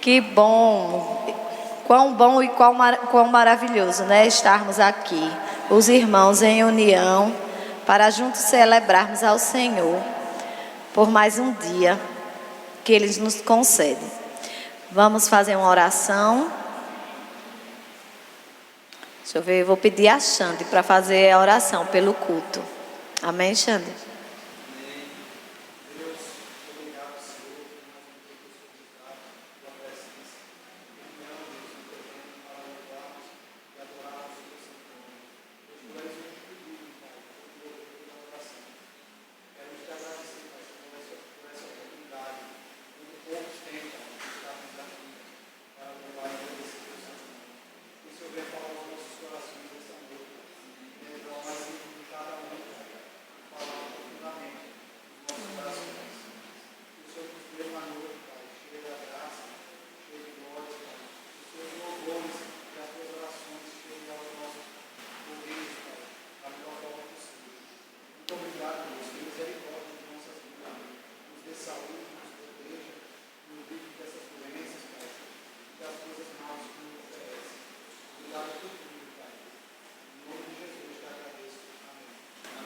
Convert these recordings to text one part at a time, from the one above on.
Que bom e quão maravilhoso, né? Estarmos aqui, os irmãos em união, para juntos celebrarmos ao Senhor por mais um dia que Ele nos concede. Vamos fazer uma oração. Deixa eu ver, eu vou pedir a Xande para fazer a oração pelo culto. Amém, Xande?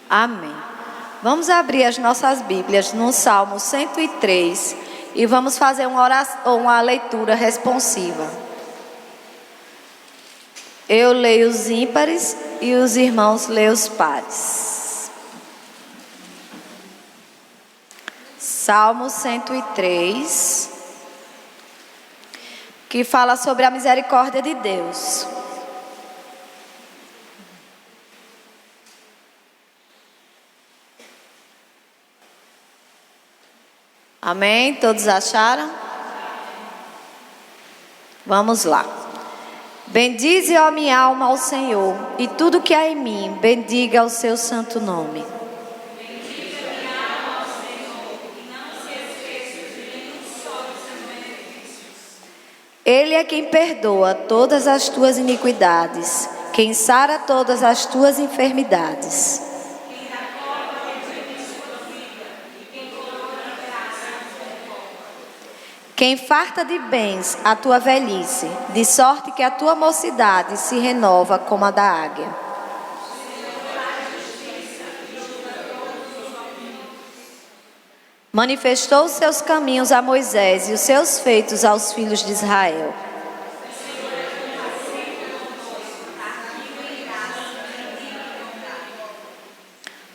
Amém. Vamos abrir as nossas Bíblias no Salmo 103 e vamos fazer uma leitura responsiva. Eu leio os ímpares e os irmãos leem os pares. Salmo 103, que fala sobre a misericórdia de Deus. Amém? Todos acharam? Vamos lá. Bendize, ó minha alma, ao Senhor, e tudo que há em mim, bendiga o seu santo nome. Bendize a minha alma ao Senhor, e não se esqueça de nenhum só dos seus benefícios. Ele é quem perdoa todas as tuas iniquidades, quem sara todas as tuas enfermidades. Quem farta de bens a tua velhice, de sorte que a tua mocidade se renova como a da águia. Manifestou os seus caminhos a Moisés e os seus feitos aos filhos de Israel.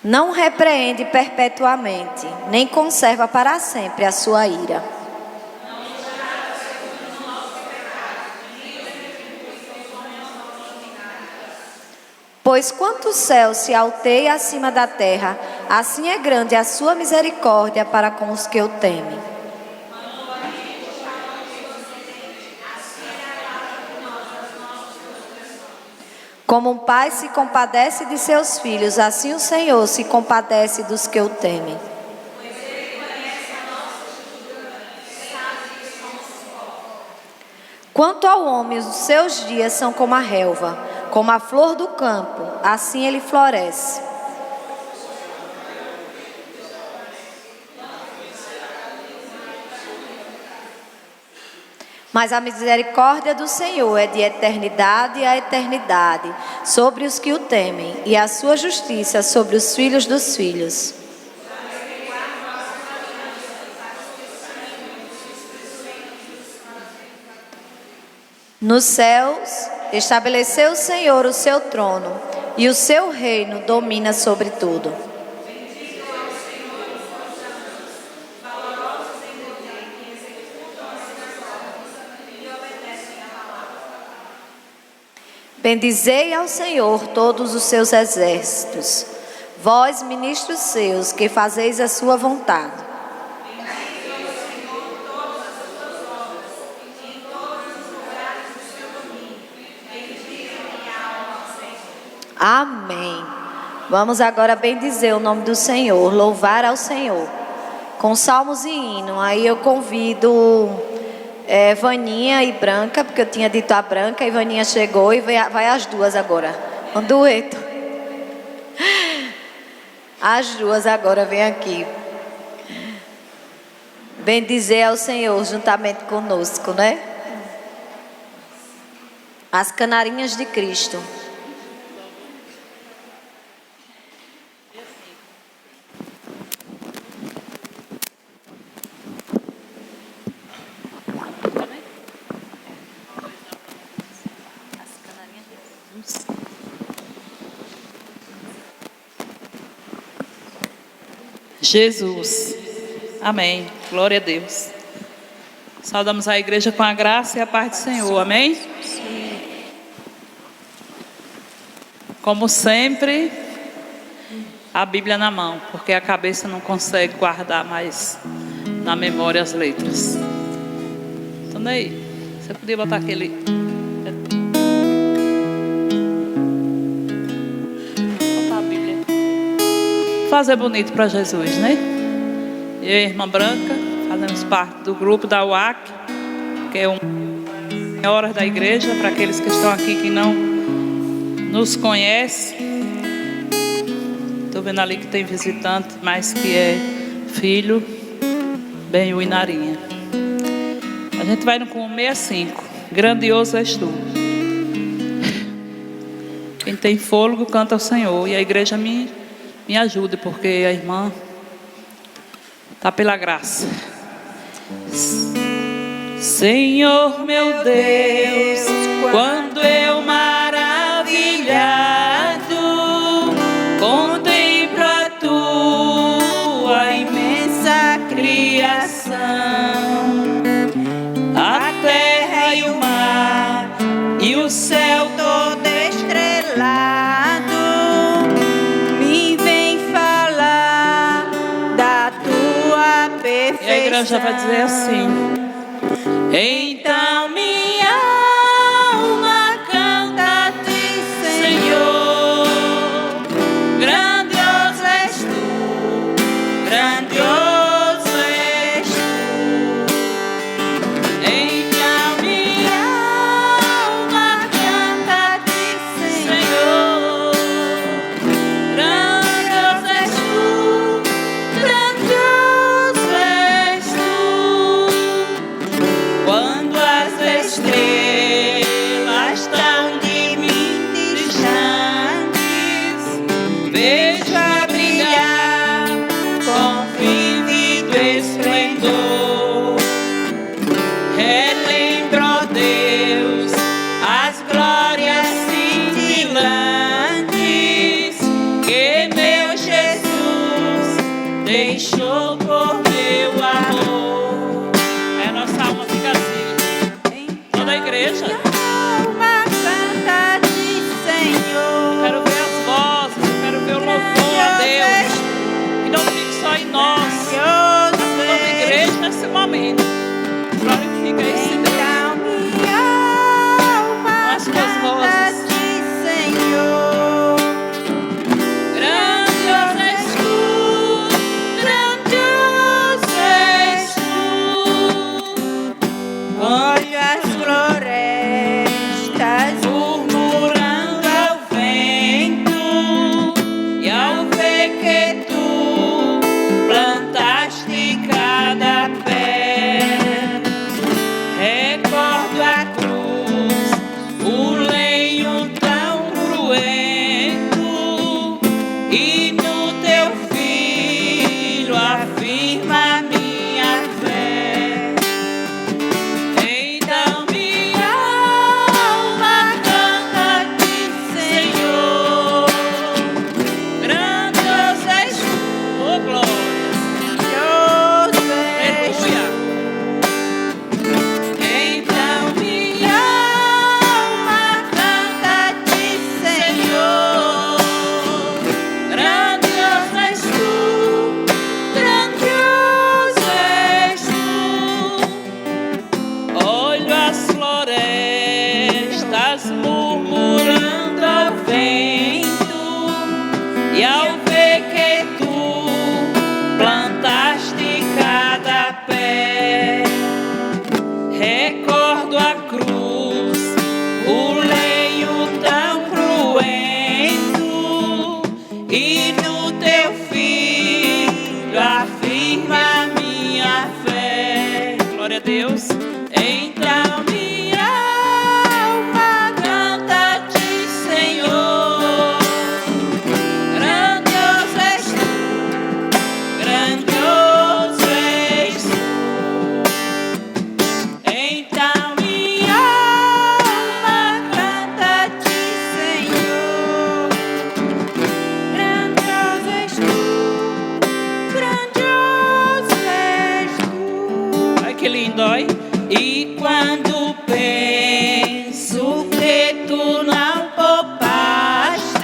Não repreende perpetuamente, nem conserva para sempre a sua ira. Pois quanto o céu se alteia acima da terra, assim é grande a sua misericórdia para com os que o temem. Como um pai se compadece de seus filhos, assim o Senhor se compadece dos que o temem. Quanto ao homem, os seus dias são como a relva, como a flor do campo, assim ele floresce. Mas a misericórdia do Senhor é de eternidade a eternidade, sobre os que o temem, e a sua justiça sobre os filhos dos filhos. Nos céus estabeleceu o Senhor o seu trono, e o seu reino domina sobre tudo. Bendizei ao Senhor todos os seus exércitos, vós, ministros seus, que fazeis a sua vontade. Amém. Vamos agora bendizer o nome do Senhor, louvar ao Senhor, com salmos e hino. Aí eu convido Vaninha e Branca, porque eu tinha dito a Branca e Vaninha chegou e vai as duas agora. Um dueto. As duas agora vêm aqui. Bendizer ao Senhor juntamente conosco, né? As Canarinhas de Cristo. Jesus. Amém. Glória a Deus. Saudamos a igreja com a graça e a paz do Senhor. Amém? Como sempre, a Bíblia na mão, porque a cabeça não consegue guardar mais na memória as letras. Então daí, você podia botar aquele... botar a Bíblia. Fazer bonito para Jesus, né? Eu e a irmã Branca fazemos parte do grupo da UAC, que é horas da igreja, para aqueles que estão aqui que não nos conhecem. Estou vendo ali que tem visitante, mas que é filho, bem o Inarinha. A gente vai no com 65. Grandioso és tu. Quem tem fôlego canta ao Senhor. E a igreja me ajude, porque a irmã está pela graça. Senhor meu Deus, quando eu maravilhado contemplo a tua imensa criação, a terra e o mar e o céu todo estrelado, me vem falar da tua perfeição. E a igreja vai dizer assim: então minha alma canta a ti, Senhor. Grandioso és tu, grandioso és tu. Então minha alma canta a ti, Senhor. Grandioso és tu, grandioso és tu. Quando as estrelas estão de mim distantes, vejo a brilhar com vívido esplendor. Relembro, ó Deus, as glórias cintilantes que meu Jesus deixou por meu amor. É a nossa alma fica assim. Toda a igreja. Alma canta a ti, Senhor. Eu quero ver as vozes, eu quero ver o louvor a Deus. Que não fique só em nós, mas toda a igreja nesse momento. Glorifica esse Deus. As tuas vozes. Grandioso és tu, grandioso és tu. Olha as florestas murmurando ao vento, e ao ver que tu plantaste cada pé, recordo a cruz, o lenho tão cruento, e no teu filho afirma minha fé. Então minha alma canta a ti, Senhor. Grandioso és tu, oh glória. Aleluia. Então minha alma canta a ti, Senhor. Grandioso és tu, grandioso és tu. Olho as florestas murmurando ao vento, e ao ver que tu plantaste cada pé, recordo a cruz, o lenho tão cruento, e no teu filho afirma minha fé. Glória a Deus. Então minha alma E quando penso que tu não poupaste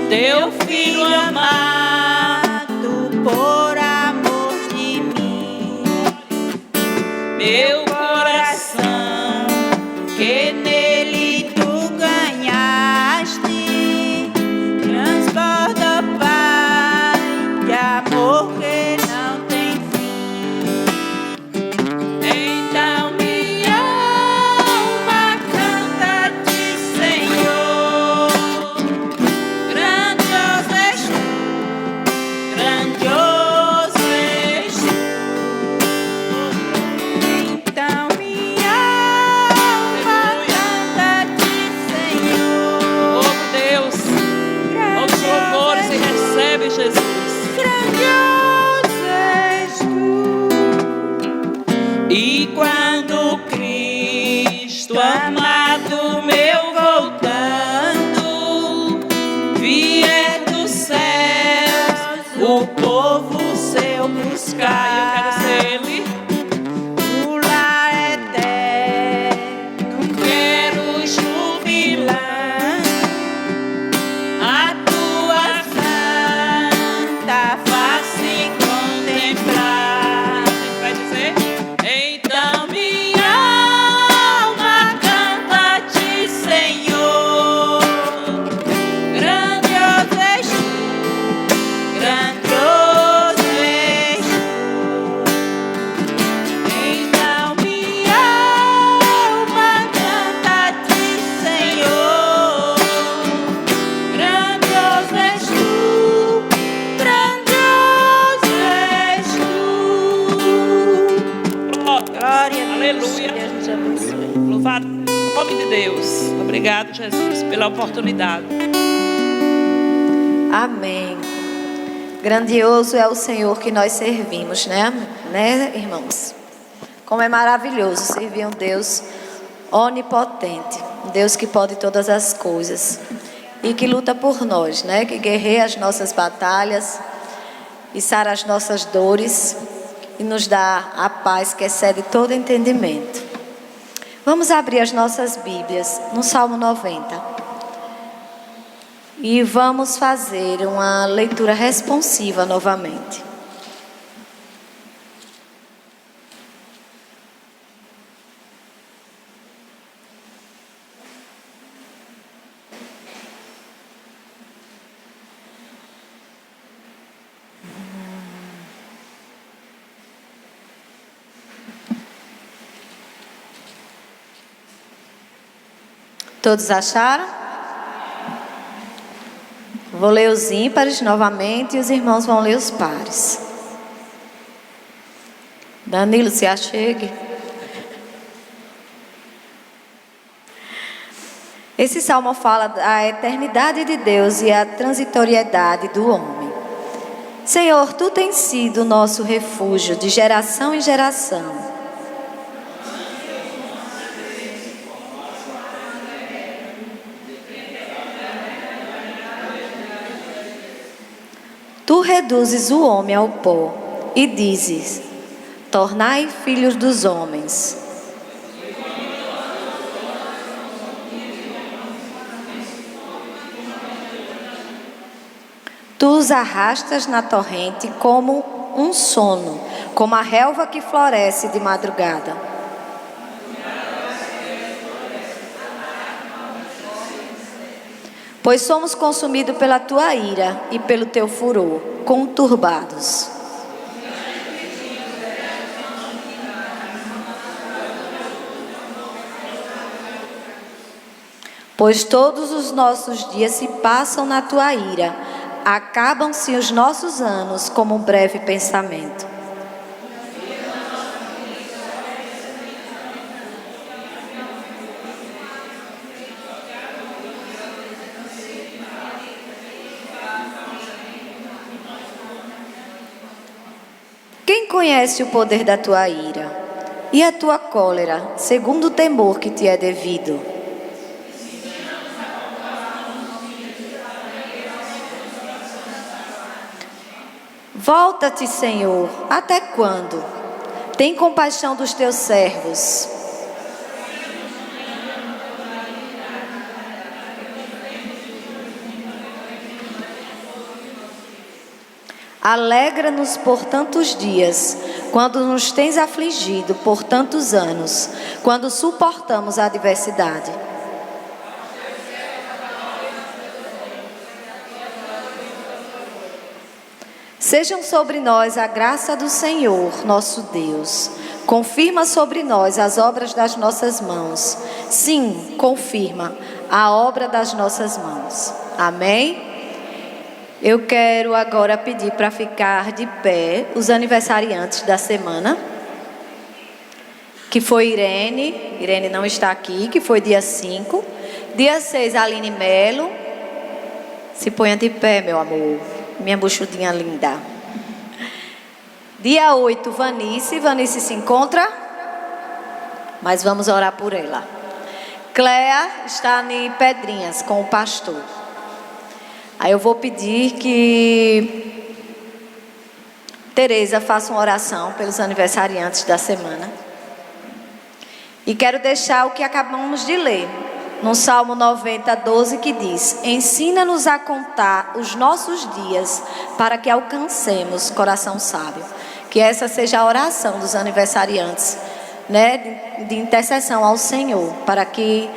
teu filho amado por amor de mim, meu coração que nele tu ganhaste transborda, Pai, de amor que não tem fim. Então minha alma canta-te, Senhor, grandioso és tu, grandioso és tu. Então minha alma canta-te, Senhor. Oh Deus, aos louvores e recebe, Jesus. Grandioso és tu. E quando Cristo amado meu voltando vier dos céus o povo seu buscar, eu quero ser ele, o lar eterno, quero jubilar a tua santa face contemplar. Vai dizer? Então minha alma canta-te, Senhor, grandioso és tu, grandioso és tu. Então minha alma canta-te, Senhor, grandioso és tu, grandioso és tu. Glória a Deus. Aleluia. Que Deus nos abençoe. Louvado o nome de Deus. Obrigado, Jesus, pela oportunidade. Amém. Grandioso é o Senhor que nós servimos, né, irmãos? Como é maravilhoso servir um Deus onipotente, um Deus que pode todas as coisas e que luta por nós, né? Que guerreia as nossas batalhas e sara as nossas dores e nos dá a paz que excede todo entendimento. Vamos abrir as nossas Bíblias no Salmo 90. E vamos fazer uma leitura responsiva novamente. Todos acharam? Vou ler os ímpares novamente e os irmãos vão ler os pares. Danilo, se achegue. Esse salmo fala da eternidade de Deus e a transitoriedade do homem. Senhor, tu tens sido nosso refúgio de geração em geração. Tu reduzes o homem ao pó e dizes: tornai filhos dos homens. Tu os arrastas na torrente como um sono, como a relva que floresce de madrugada. Pois somos consumidos pela tua ira e pelo teu furor, conturbados. Pois todos os nossos dias se passam na tua ira, acabam-se os nossos anos como um breve pensamento. Quem conhece o poder da tua ira e a tua cólera, segundo o temor que te é devido? Volta-te, Senhor, até quando? Tem compaixão dos teus servos. Alegra-nos por tantos dias, quando nos tens afligido por tantos anos, quando suportamos a adversidade. Sejam sobre nós a graça do Senhor, nosso Deus. Confirma sobre nós as obras das nossas mãos. Sim, confirma a obra das nossas mãos. Amém? Eu quero agora pedir para ficar de pé os aniversariantes da semana, que foi Irene. Irene não está aqui, que foi dia 5. Dia 6, Aline Melo. Se ponha de pé, meu amor. Minha buchudinha linda. Dia 8, Vanice. Vanice se encontra? Mas vamos orar por ela. Cléa está em Pedrinhas com o pastor. Aí eu vou pedir que Tereza faça uma oração pelos aniversariantes da semana. E quero deixar o que acabamos de ler, no Salmo 90, 12, que diz: ensina-nos a contar os nossos dias, para que alcancemos coração sábio. Que essa seja a oração dos aniversariantes, né, de intercessão ao Senhor, para que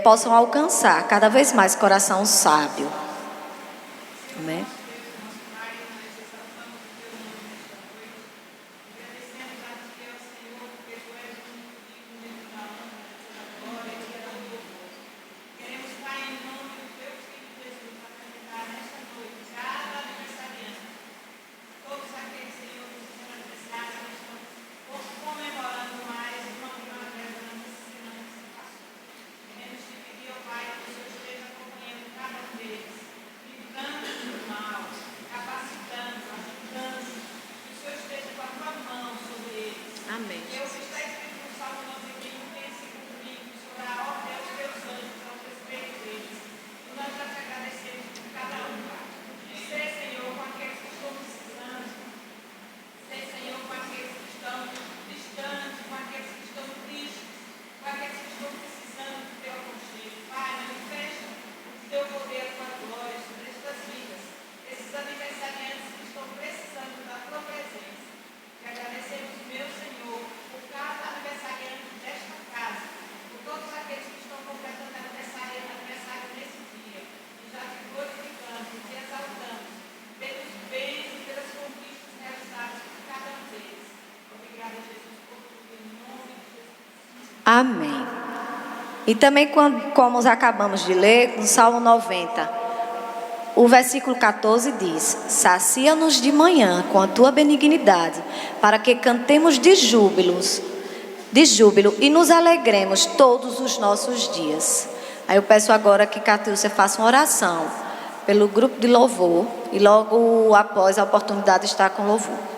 possam alcançar cada vez mais coração sábio. Amém? Amém. E também, como acabamos de ler, no Salmo 90, o versículo 14 diz: sacia-nos de manhã com a tua benignidade, para que cantemos de júbilo e nos alegremos todos os nossos dias. Aí eu peço agora que Catilcia faça uma oração pelo grupo de louvor e logo após a oportunidade de estar com louvor.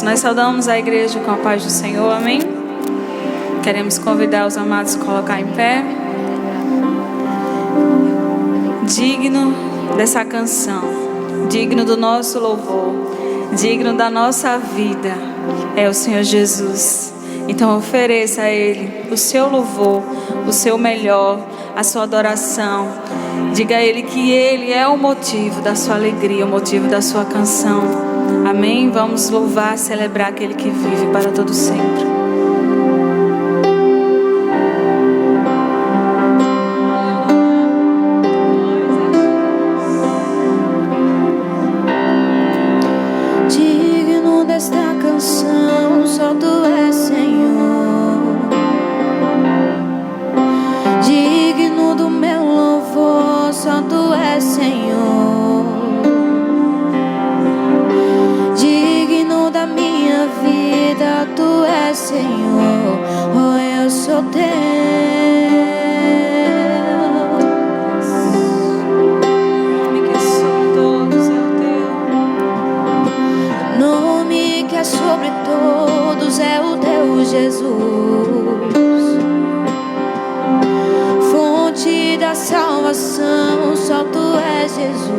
Nós saudamos a igreja com a paz do Senhor, amém? Queremos convidar os amados a colocar em pé. Digno dessa canção, digno do nosso louvor, digno da nossa vida é o Senhor Jesus. Então ofereça a Ele o seu louvor, o seu melhor, a sua adoração. Diga a Ele que Ele é o motivo da sua alegria, o motivo da sua canção. Amém? Vamos louvar, celebrar aquele que vive para todo sempre. Digno desta canção, só Tu és Senhor. Digno do meu louvor, só Tu és Senhor. Digno da minha vida, Tu és Senhor. Oh, eu sou Teu. Sobre todos é o Teu Jesus, fonte da salvação, só Tu és Jesus.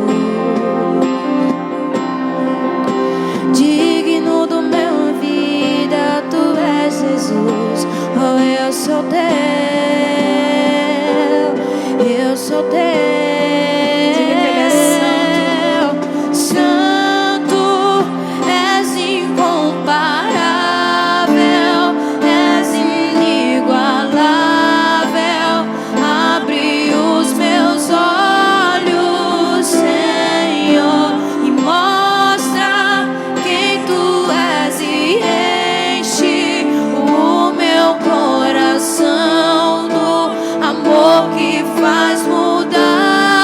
Digno do meu vida, Tu és Jesus. Oh, eu sou Teu, eu sou Teu. Que faz mudar.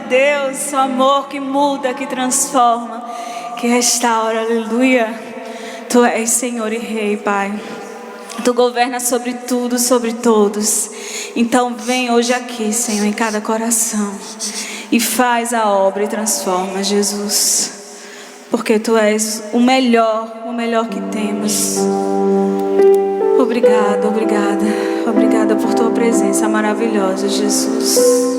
Deus, o amor que muda, que transforma, que restaura, aleluia. Tu és Senhor e Rei, Pai. Tu governas sobre tudo, sobre todos. Então vem hoje aqui, Senhor, em cada coração e faz a obra e transforma, Jesus. Porque Tu és o melhor que temos. Obrigada, obrigada, obrigada por Tua presença maravilhosa, Jesus.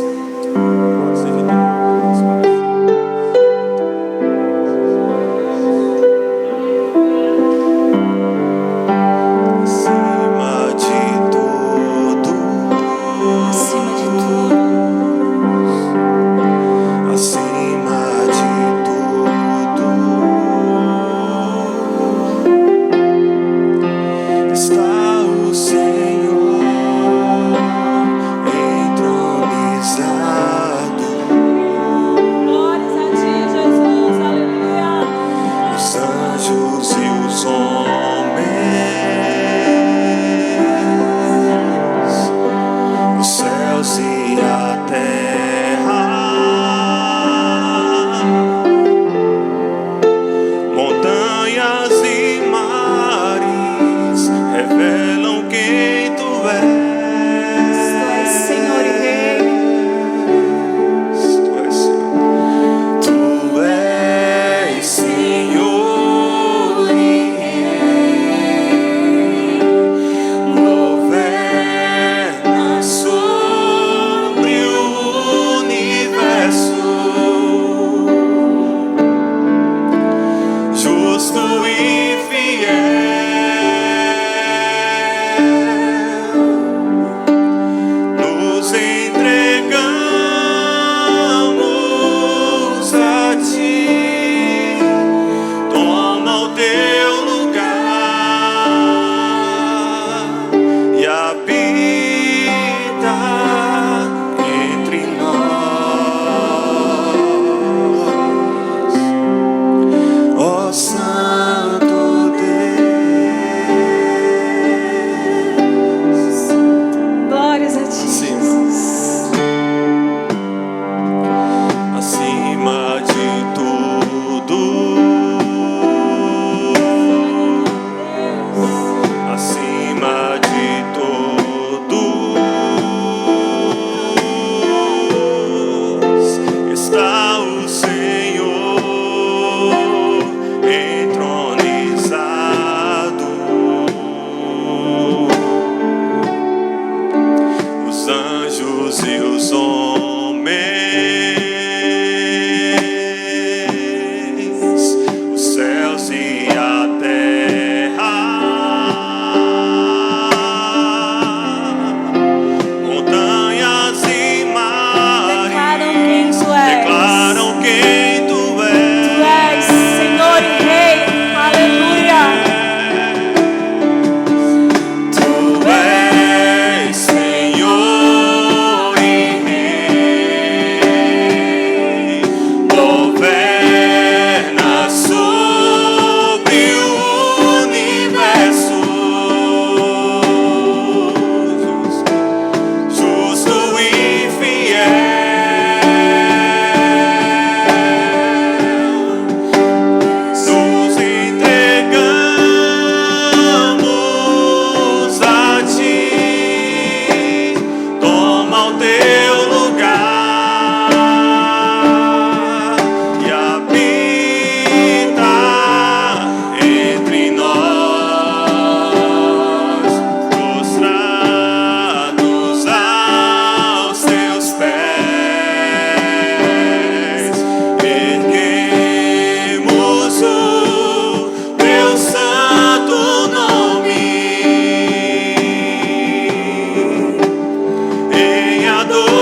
Em adoração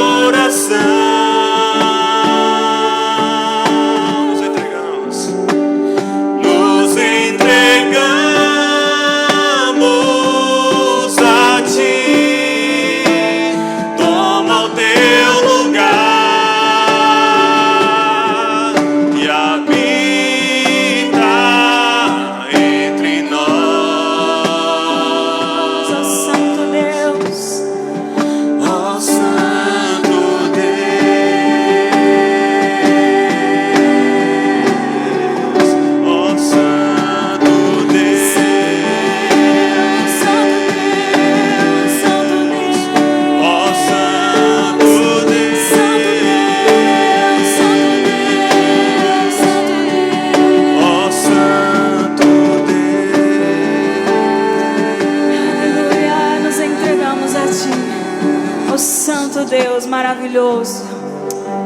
Santo Deus maravilhoso.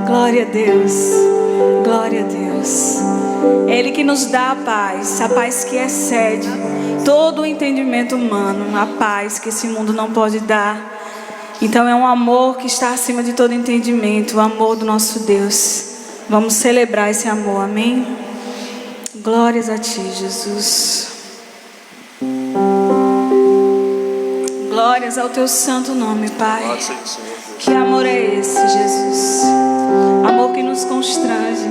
Glória a Deus. Glória a Deus. Ele que nos dá a paz que excede todo o entendimento humano, a paz que esse mundo não pode dar. Então é um amor que está acima de todo entendimento, o amor do nosso Deus. Vamos celebrar esse amor, amém? Glórias a Ti, Jesus. Glórias ao Teu santo nome, Pai. Que amor é esse, Jesus? Amor que nos constrange,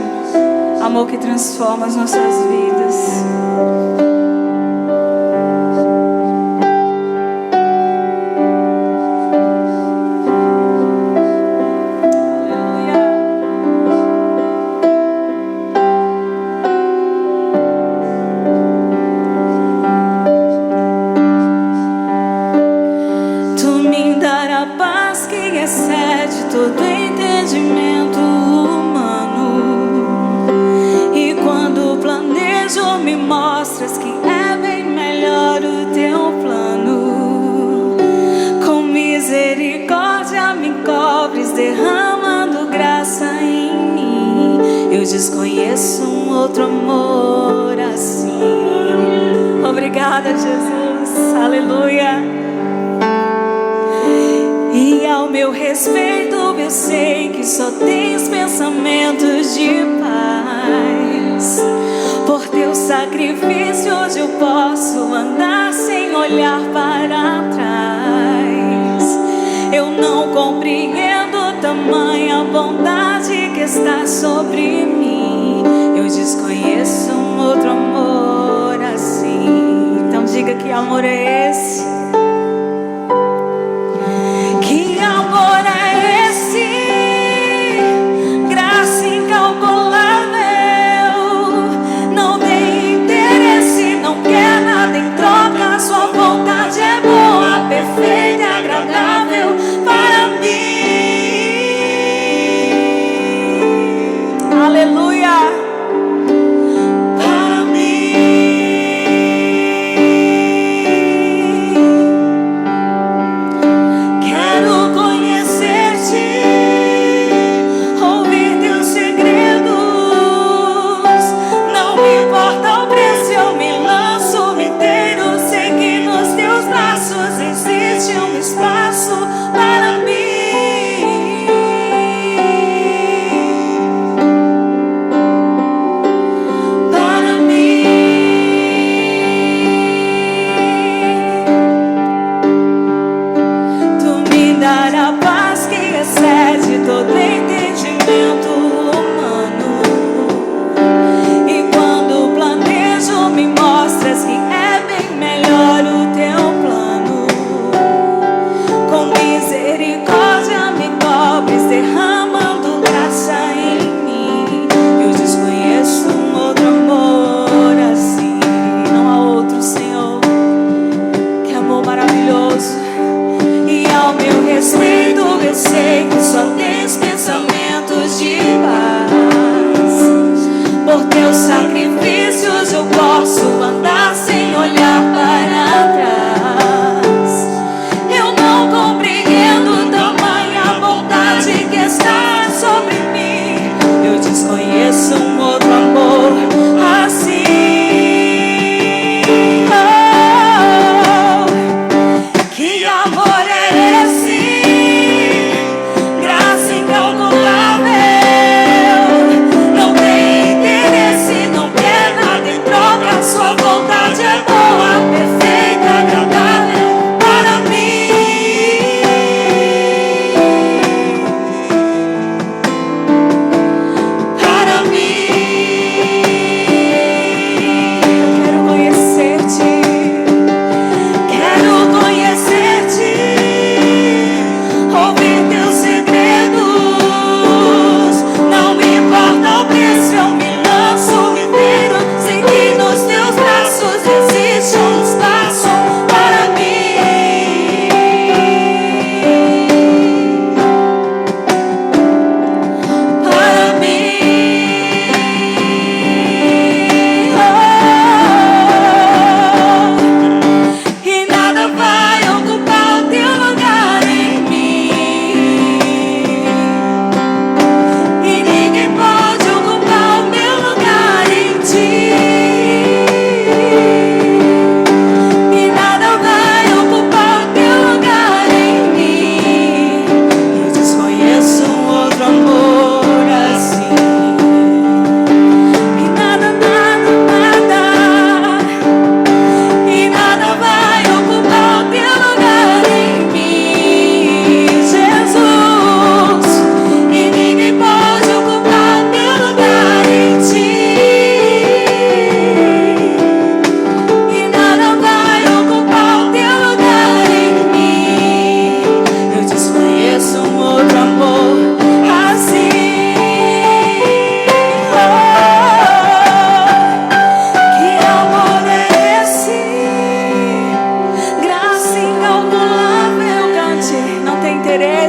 amor que transforma as nossas vidas. Todo entendimento humano. E quando planejo, me mostras que é bem melhor o teu plano. Com misericórdia me cobres, derramando graça em mim. Eu desconheço um outro amor assim. Obrigada, Jesus. Aleluia. E ao meu respeito eu sei que só tens pensamentos de paz. Por teu sacrifício hoje eu posso andar sem olhar para trás. Eu não compreendo tamanha bondade que está sobre mim. Eu desconheço um outro amor assim. Então diga que amor é esse. Que amor é esse? Graça incalculável. Não tem interesse, não quer nada em troca. Sua vontade é boa, perfeita e agradável para mim. Aleluia. Para mim. Quero conhecer-te, ouvir teus segredos. Não me importa o preço, eu me lanço inteiro. Sei que nos teus braços existe um espaço para mim. Para mim. Tu me dará paz que excede todo entendimento humano. E quando planejo, me mostras que é bem melhor o teu plano. Com misericórdia me cobres, derramando graça em mim. Eu desconheço um outro amor assim. Não há outro, Senhor. Que amor maravilhoso. E ao meu respeito eu sei que só tens pensamentos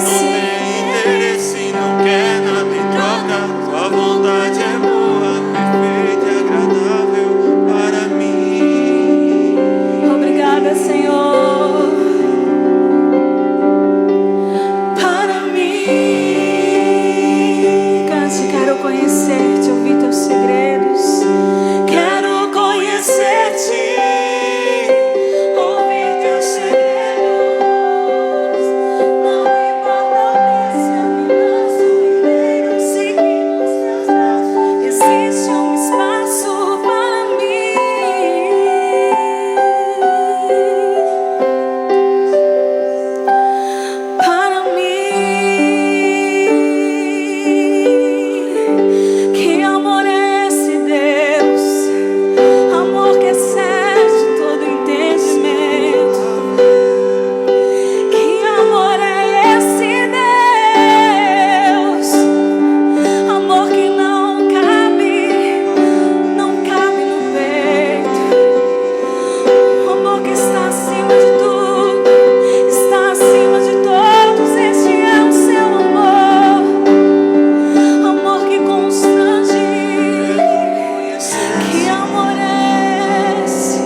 interesse, não quer nada em troca. Tua vontade é boa, perfeita e agradável para mim. Obrigada, Senhor. Para mim. Cante, quero conhecer-te, ouvir teus segredos. Quero conhecer-te, ouvir teus segredos. Não importa o preço, irei seguir os teus braços. Existe um espaço para mim. Para mim. Que amor é esse, Deus? Amor que excede todo entendimento. Que amor é esse, Deus? Amor que não cabe no peito. Amor que está acima de tudo, está acima de todos. Este é o seu amor. Amor que constrange. Que amor é esse?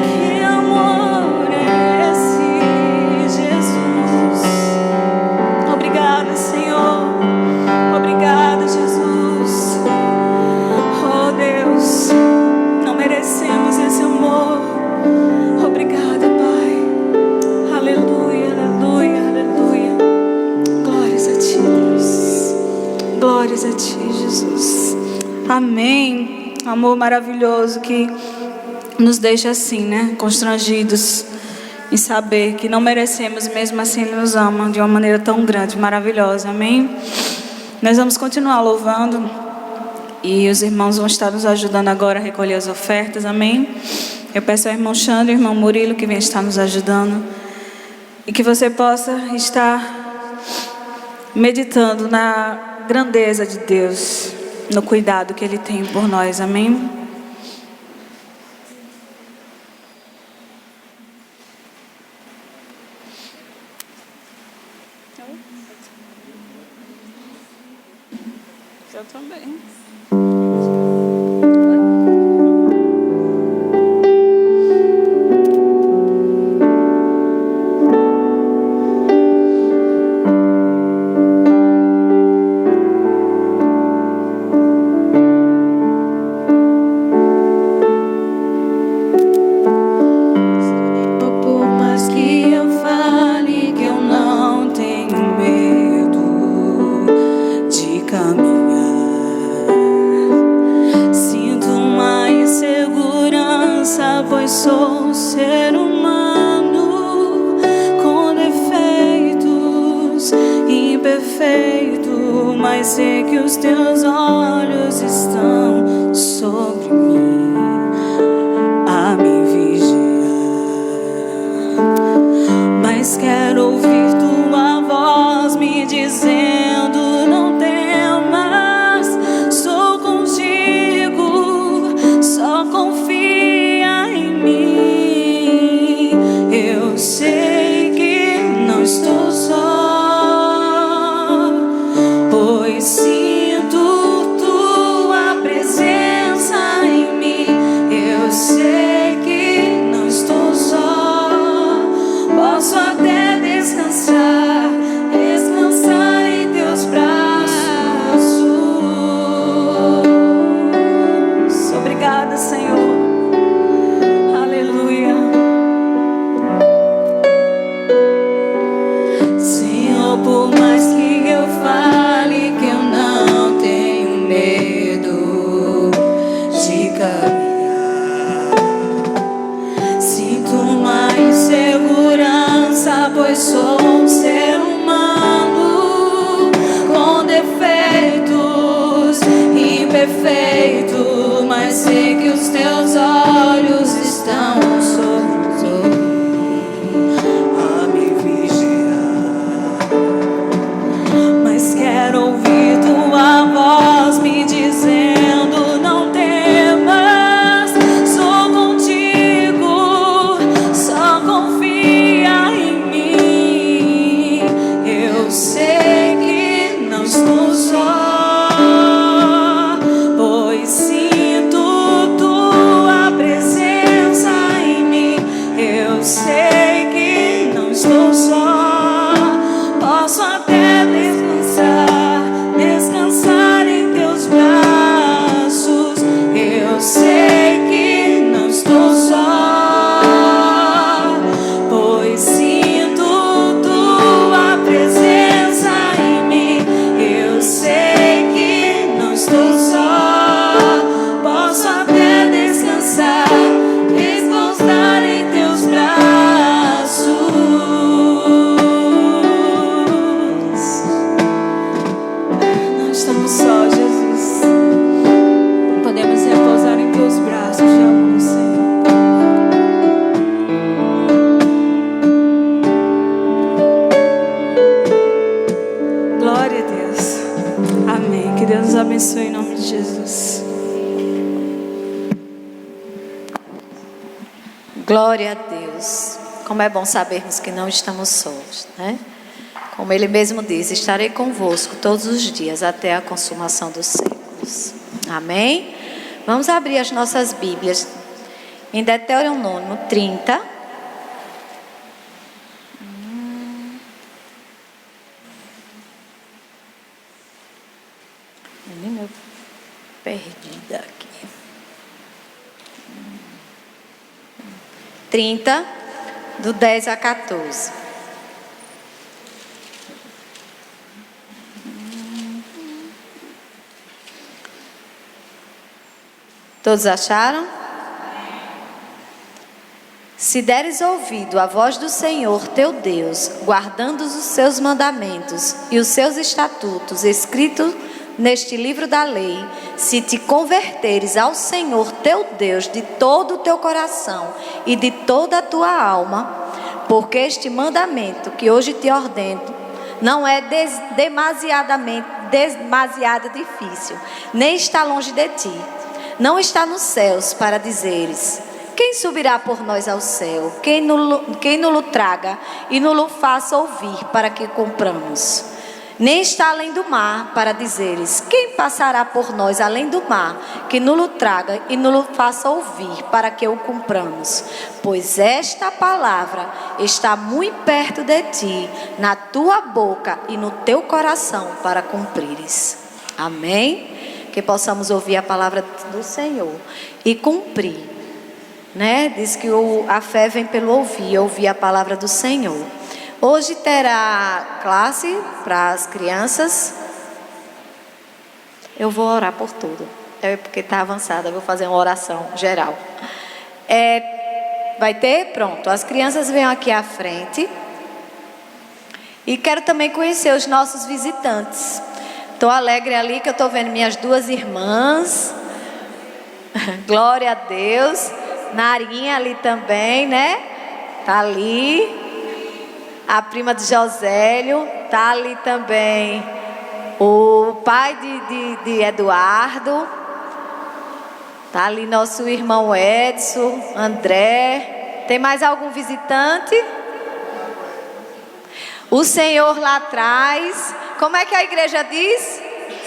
Que amor é esse, Jesus? Obrigada, Senhor. Obrigada, Jesus. Oh, Deus, não merecemos esse amor. Obrigada, Pai. Aleluia, aleluia, aleluia. Glórias a Ti, Deus. Glórias a Ti, Jesus. Amém. Amor maravilhoso que nos deixa assim, né? Constrangidos em saber que não merecemos, mesmo assim Ele nos ama de uma maneira tão grande, maravilhosa. Amém? Nós vamos continuar louvando e os irmãos vão estar nos ajudando agora a recolher as ofertas. Amém? Eu peço ao irmão Xandro e ao irmão Murilo que venham estar nos ajudando e que você possa estar meditando na grandeza de Deus, no cuidado que Ele tem por nós. Amém? Eu também. Por mais que eu fale que eu não tenho medo de caminhar, sinto uma insegurança, pois sou um ser humano com defeitos, imperfeito, mas sei que os teus olhos estão sobre mim a me vigiar. Mas quero ouvir tua voz me dizendo: não temas, sou contigo, só confia em mim. Eu sei que não estou só, pois sinto tua presença em mim. Eu sei que não estou só, posso até descansar, descansar em teus braços. Obrigada, Senhor. Aleluia. Senhor, por mais que eu fale que eu não tenho medo de caminhar, sinto uma insegurança, pois sou um ser humano com defeitos, imperfeito, mas sei que os teus olhos estão sobre mim a me vigiar. Mas quero ouvir tua voz me dizendo: não temas, sou contigo, só confia em mim. abençoe em nome de Jesus. Glória a Deus. Como é bom sabermos que não estamos sós, né? Como Ele mesmo diz, estarei convosco todos os dias até a consumação dos séculos. Amém? Vamos abrir as nossas Bíblias em Deuteronômio 30. Menina, eu perdida aqui. 30, do 10 a 14. Todos acharam? Se deres ouvido à voz do Senhor teu Deus, guardando os seus mandamentos e os seus estatutos escritos neste livro da lei, se te converteres ao Senhor teu Deus de todo o teu coração e de toda a tua alma, porque este mandamento que hoje te ordeno não é demasiado difícil, nem está longe de ti, não está nos céus para dizeres: quem subirá por nós ao céu? Quem nos traga e nos faça ouvir para que cumpramos? Nem está além do mar para dizeres: quem passará por nós além do mar, que nos traga e nos faça ouvir para que o cumpramos? Pois esta palavra está muito perto de ti, na tua boca e no teu coração, para cumprires. Amém? Que possamos ouvir a palavra do Senhor e cumprir, né? Diz que a fé vem pelo ouvir a palavra do Senhor. Hoje terá classe para as crianças. Eu vou orar por tudo. É porque está avançada, eu vou fazer uma oração geral. Vai ter? Pronto. As crianças venham aqui à frente. E quero também conhecer os nossos visitantes. Estou alegre ali que eu estou vendo minhas duas irmãs. Glória a Deus. Narinha ali também, né? Está ali. A prima de Josélio, está ali também o pai de Eduardo, está ali nosso irmão Edson, André. Tem mais algum visitante? O Senhor lá atrás. Como é que a igreja diz?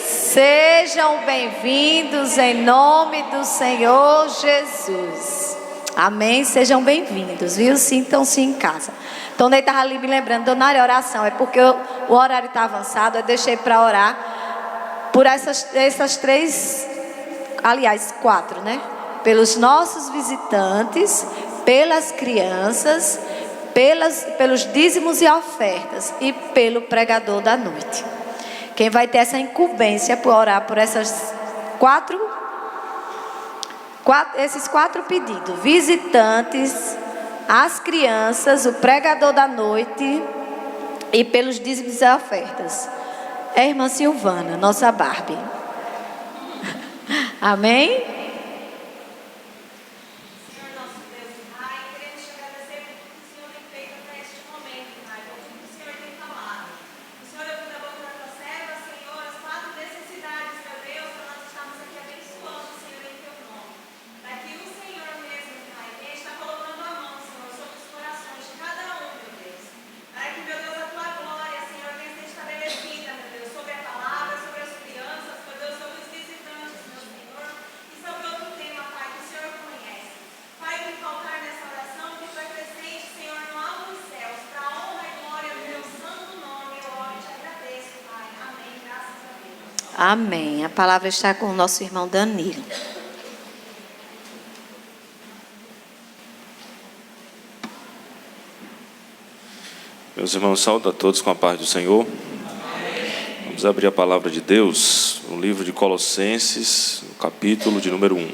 Sejam bem-vindos em nome do Senhor Jesus. Amém? Sejam bem-vindos, viu? Sintam-se em casa. Então, eu estava ali me lembrando, Dona Área, oração. É porque o horário está avançado, eu deixei para orar por essas três, aliás, 4, né? Pelos nossos visitantes, pelas crianças, pelos dízimos e ofertas e pelo pregador da noite. Quem vai ter essa incumbência por orar por esses 4 pedidos: visitantes, as crianças, o pregador da noite e pelos dízimos e ofertas. É a irmã Silvana, nossa Barbie. Amém? Amém. A palavra está com o nosso irmão Danilo. Meus irmãos, saúdo a todos com a paz do Senhor. Vamos abrir a palavra de Deus no livro de Colossenses, no capítulo de número 1.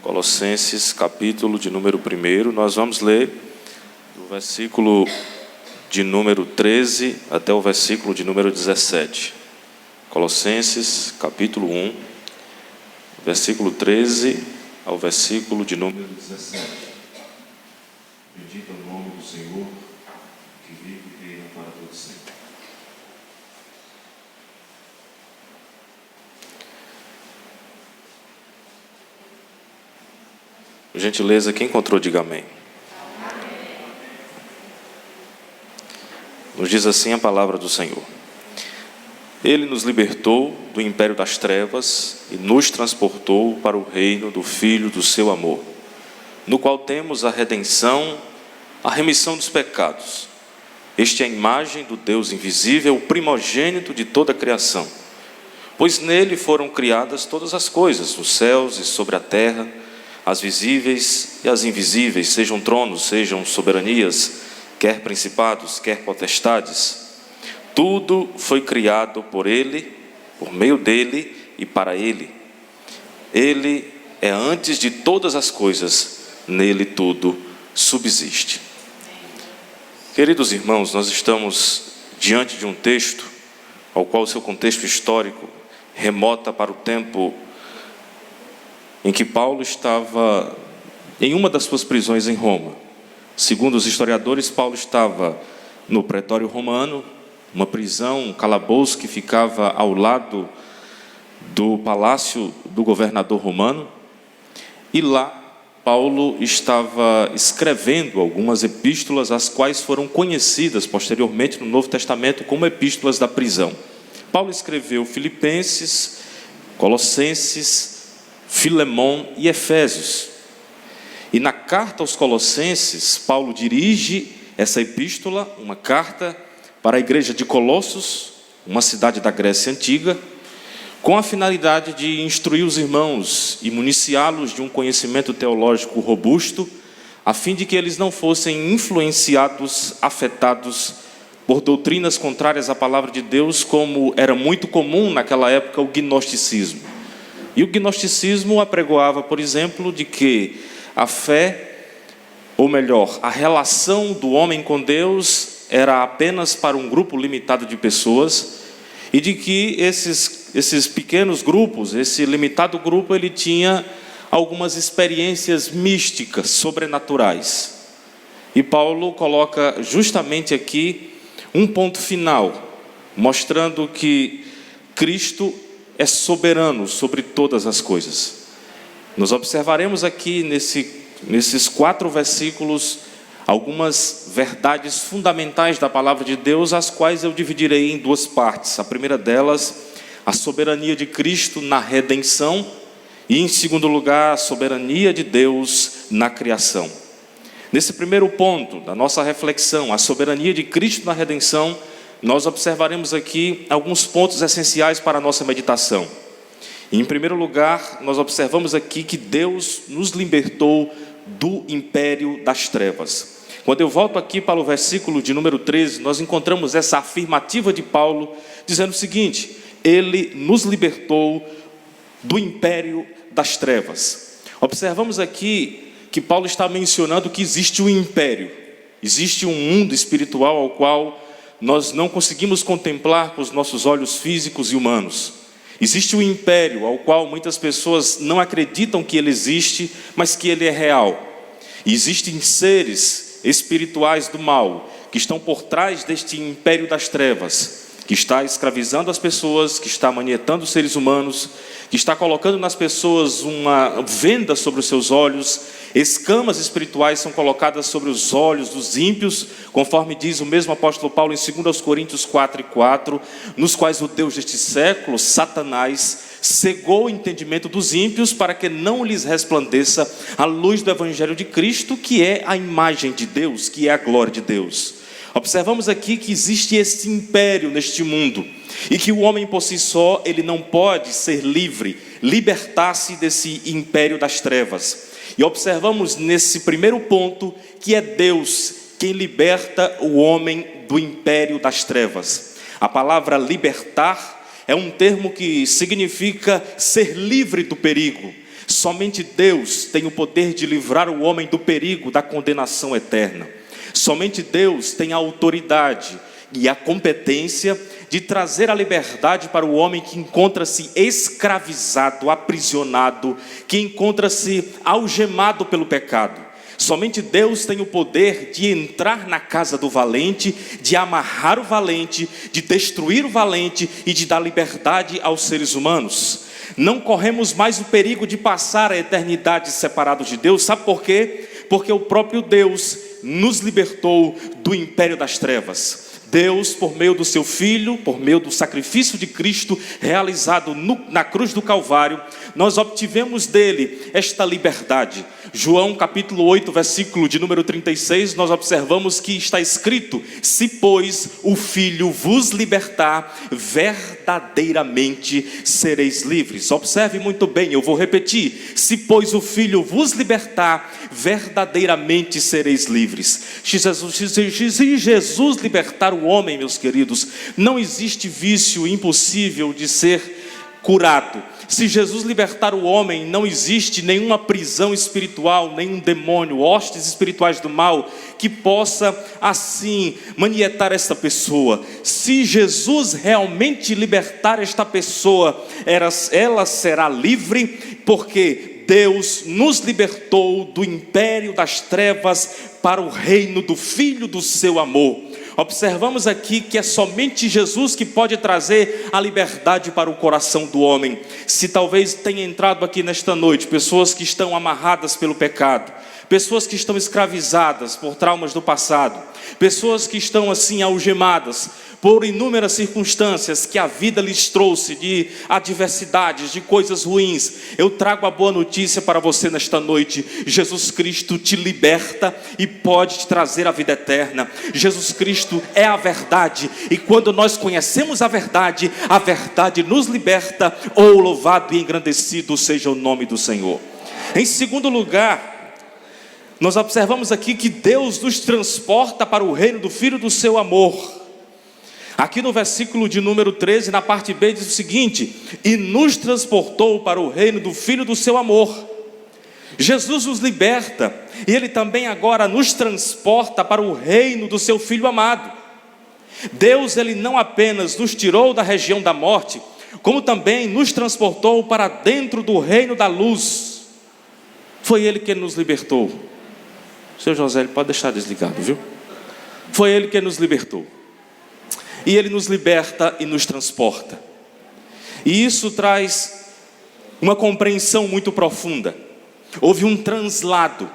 Colossenses, capítulo de número 1. Nós vamos ler do versículo de número 13 até o versículo de número 17. Colossenses, capítulo 1, versículo 13 ao versículo de número 17. Bendito é o nome do Senhor, que vive e reina para todo sempre. Por gentileza, quem encontrou, diga amém. Nos diz assim a palavra do Senhor. Ele nos libertou do império das trevas e nos transportou para o reino do Filho do seu amor, no qual temos a redenção, a remissão dos pecados. Este é a imagem do Deus invisível, o primogênito de toda a criação. Pois nele foram criadas todas as coisas, nos céus e sobre a terra, as visíveis e as invisíveis, sejam tronos, sejam soberanias, quer principados, quer potestades. Tudo foi criado por ele, por meio dele e para ele. Ele é antes de todas as coisas, nele tudo subsiste. Queridos irmãos, nós estamos diante de um texto ao qual o seu contexto histórico remota para o tempo em que Paulo estava em uma das suas prisões em Roma. Segundo os historiadores, Paulo estava no Pretório Romano, uma prisão, um calabouço que ficava ao lado do palácio do governador romano, e lá Paulo estava escrevendo algumas epístolas, as quais foram conhecidas posteriormente no Novo Testamento como epístolas da prisão. Paulo escreveu Filipenses, Colossenses, Filemão e Efésios. E na carta aos Colossenses, Paulo dirige essa epístola, uma carta para a igreja de Colossos, uma cidade da Grécia Antiga, com a finalidade de instruir os irmãos e municiá-los de um conhecimento teológico robusto, a fim de que eles não fossem influenciados, afetados por doutrinas contrárias à palavra de Deus, como era muito comum naquela época o gnosticismo. E o gnosticismo apregoava, por exemplo, de que a fé, ou melhor, a relação do homem com Deus era apenas para um grupo limitado de pessoas, e de que esses pequenos grupos, esse limitado grupo, ele tinha algumas experiências místicas, sobrenaturais. E Paulo coloca justamente aqui um ponto final, mostrando que Cristo é soberano sobre todas as coisas. Nós observaremos aqui nesses 4 versículos algumas verdades fundamentais da palavra de Deus, as quais eu dividirei em 2 partes. A primeira delas, a soberania de Cristo na redenção, e em segundo lugar, a soberania de Deus na criação. Nesse primeiro ponto da nossa reflexão, a soberania de Cristo na redenção, nós observaremos aqui alguns pontos essenciais para a nossa meditação. E, em primeiro lugar, nós observamos aqui que Deus nos libertou do império das trevas. Quando eu volto aqui para o versículo de número 13, nós encontramos essa afirmativa de Paulo, dizendo o seguinte: ele nos libertou do império das trevas. Observamos aqui que Paulo está mencionando que existe um império, existe um mundo espiritual ao qual nós não conseguimos contemplar com os nossos olhos físicos e humanos. Existe um império ao qual muitas pessoas não acreditam que ele existe, mas que ele é real. E existem seres espirituais do mal que estão por trás deste império das trevas, que está escravizando as pessoas, que está manietando os seres humanos, que está colocando nas pessoas uma venda sobre os seus olhos. Escamas espirituais são colocadas sobre os olhos dos ímpios, conforme diz o mesmo apóstolo Paulo em 2 Coríntios 4:4, nos quais o Deus deste século, Satanás, cegou o entendimento dos ímpios para que não lhes resplandeça a luz do Evangelho de Cristo, que é a imagem de Deus, que é a glória de Deus. Observamos aqui que existe esse império neste mundo, e que o homem por si só, ele não pode ser livre, libertar-se desse império das trevas. E observamos nesse primeiro ponto que é Deus quem liberta o homem do império das trevas. A palavra libertar é um termo que significa ser livre do perigo. Somente Deus tem o poder de livrar o homem do perigo da condenação eterna. Somente Deus tem a autoridade e a competência de trazer a liberdade para o homem que encontra-se escravizado, aprisionado, que encontra-se algemado pelo pecado. Somente Deus tem o poder de entrar na casa do valente, de amarrar o valente, de destruir o valente e de dar liberdade aos seres humanos. Não corremos mais o perigo de passar a eternidade separados de Deus. Sabe por quê? Porque o próprio Deus nos libertou do império das trevas. Deus, por meio do seu Filho, por meio do sacrifício de Cristo realizado na cruz do Calvário, nós obtivemos dele esta liberdade. João capítulo 8, versículo de número 36, nós observamos que está escrito: se pois o Filho vos libertar, verdadeiramente sereis livres. Observe muito bem, eu vou repetir: se pois o Filho vos libertar, verdadeiramente sereis livres. Se Jesus libertar o homem, meus queridos, não existe vício impossível de ser curado. Se Jesus libertar o homem, não existe nenhuma prisão espiritual, nenhum demônio, hostes espirituais do mal que possa assim manietar esta pessoa. Se Jesus realmente libertar esta pessoa, ela será livre, porque Deus nos libertou do império das trevas para o reino do Filho do seu amor. Observamos aqui que é somente Jesus que pode trazer a liberdade para o coração do homem. Se talvez tenha entrado aqui nesta noite pessoas que estão amarradas pelo pecado, pessoas que estão escravizadas por traumas do passado, pessoas que estão assim algemadas por inúmeras circunstâncias que a vida lhes trouxe, de adversidades, de coisas ruins, eu trago a boa notícia para você nesta noite: Jesus Cristo te liberta e pode te trazer a vida eterna. Jesus Cristo é a verdade, e quando nós conhecemos a verdade nos liberta. Oh, louvado e engrandecido seja o nome do Senhor. Em segundo lugar, nós observamos aqui que Deus nos transporta para o reino do Filho do seu amor. Aqui no versículo de número 13, na parte B, diz o seguinte: e nos transportou para o reino do Filho do seu amor. Jesus nos liberta, e Ele também agora nos transporta para o reino do seu Filho amado. Deus, Ele não apenas nos tirou da região da morte, como também nos transportou para dentro do reino da luz. Foi Ele que nos libertou. Seu José, ele pode deixar desligado, viu? Foi Ele que nos libertou. E Ele nos liberta e nos transporta. E isso traz uma compreensão muito profunda. Houve um translado,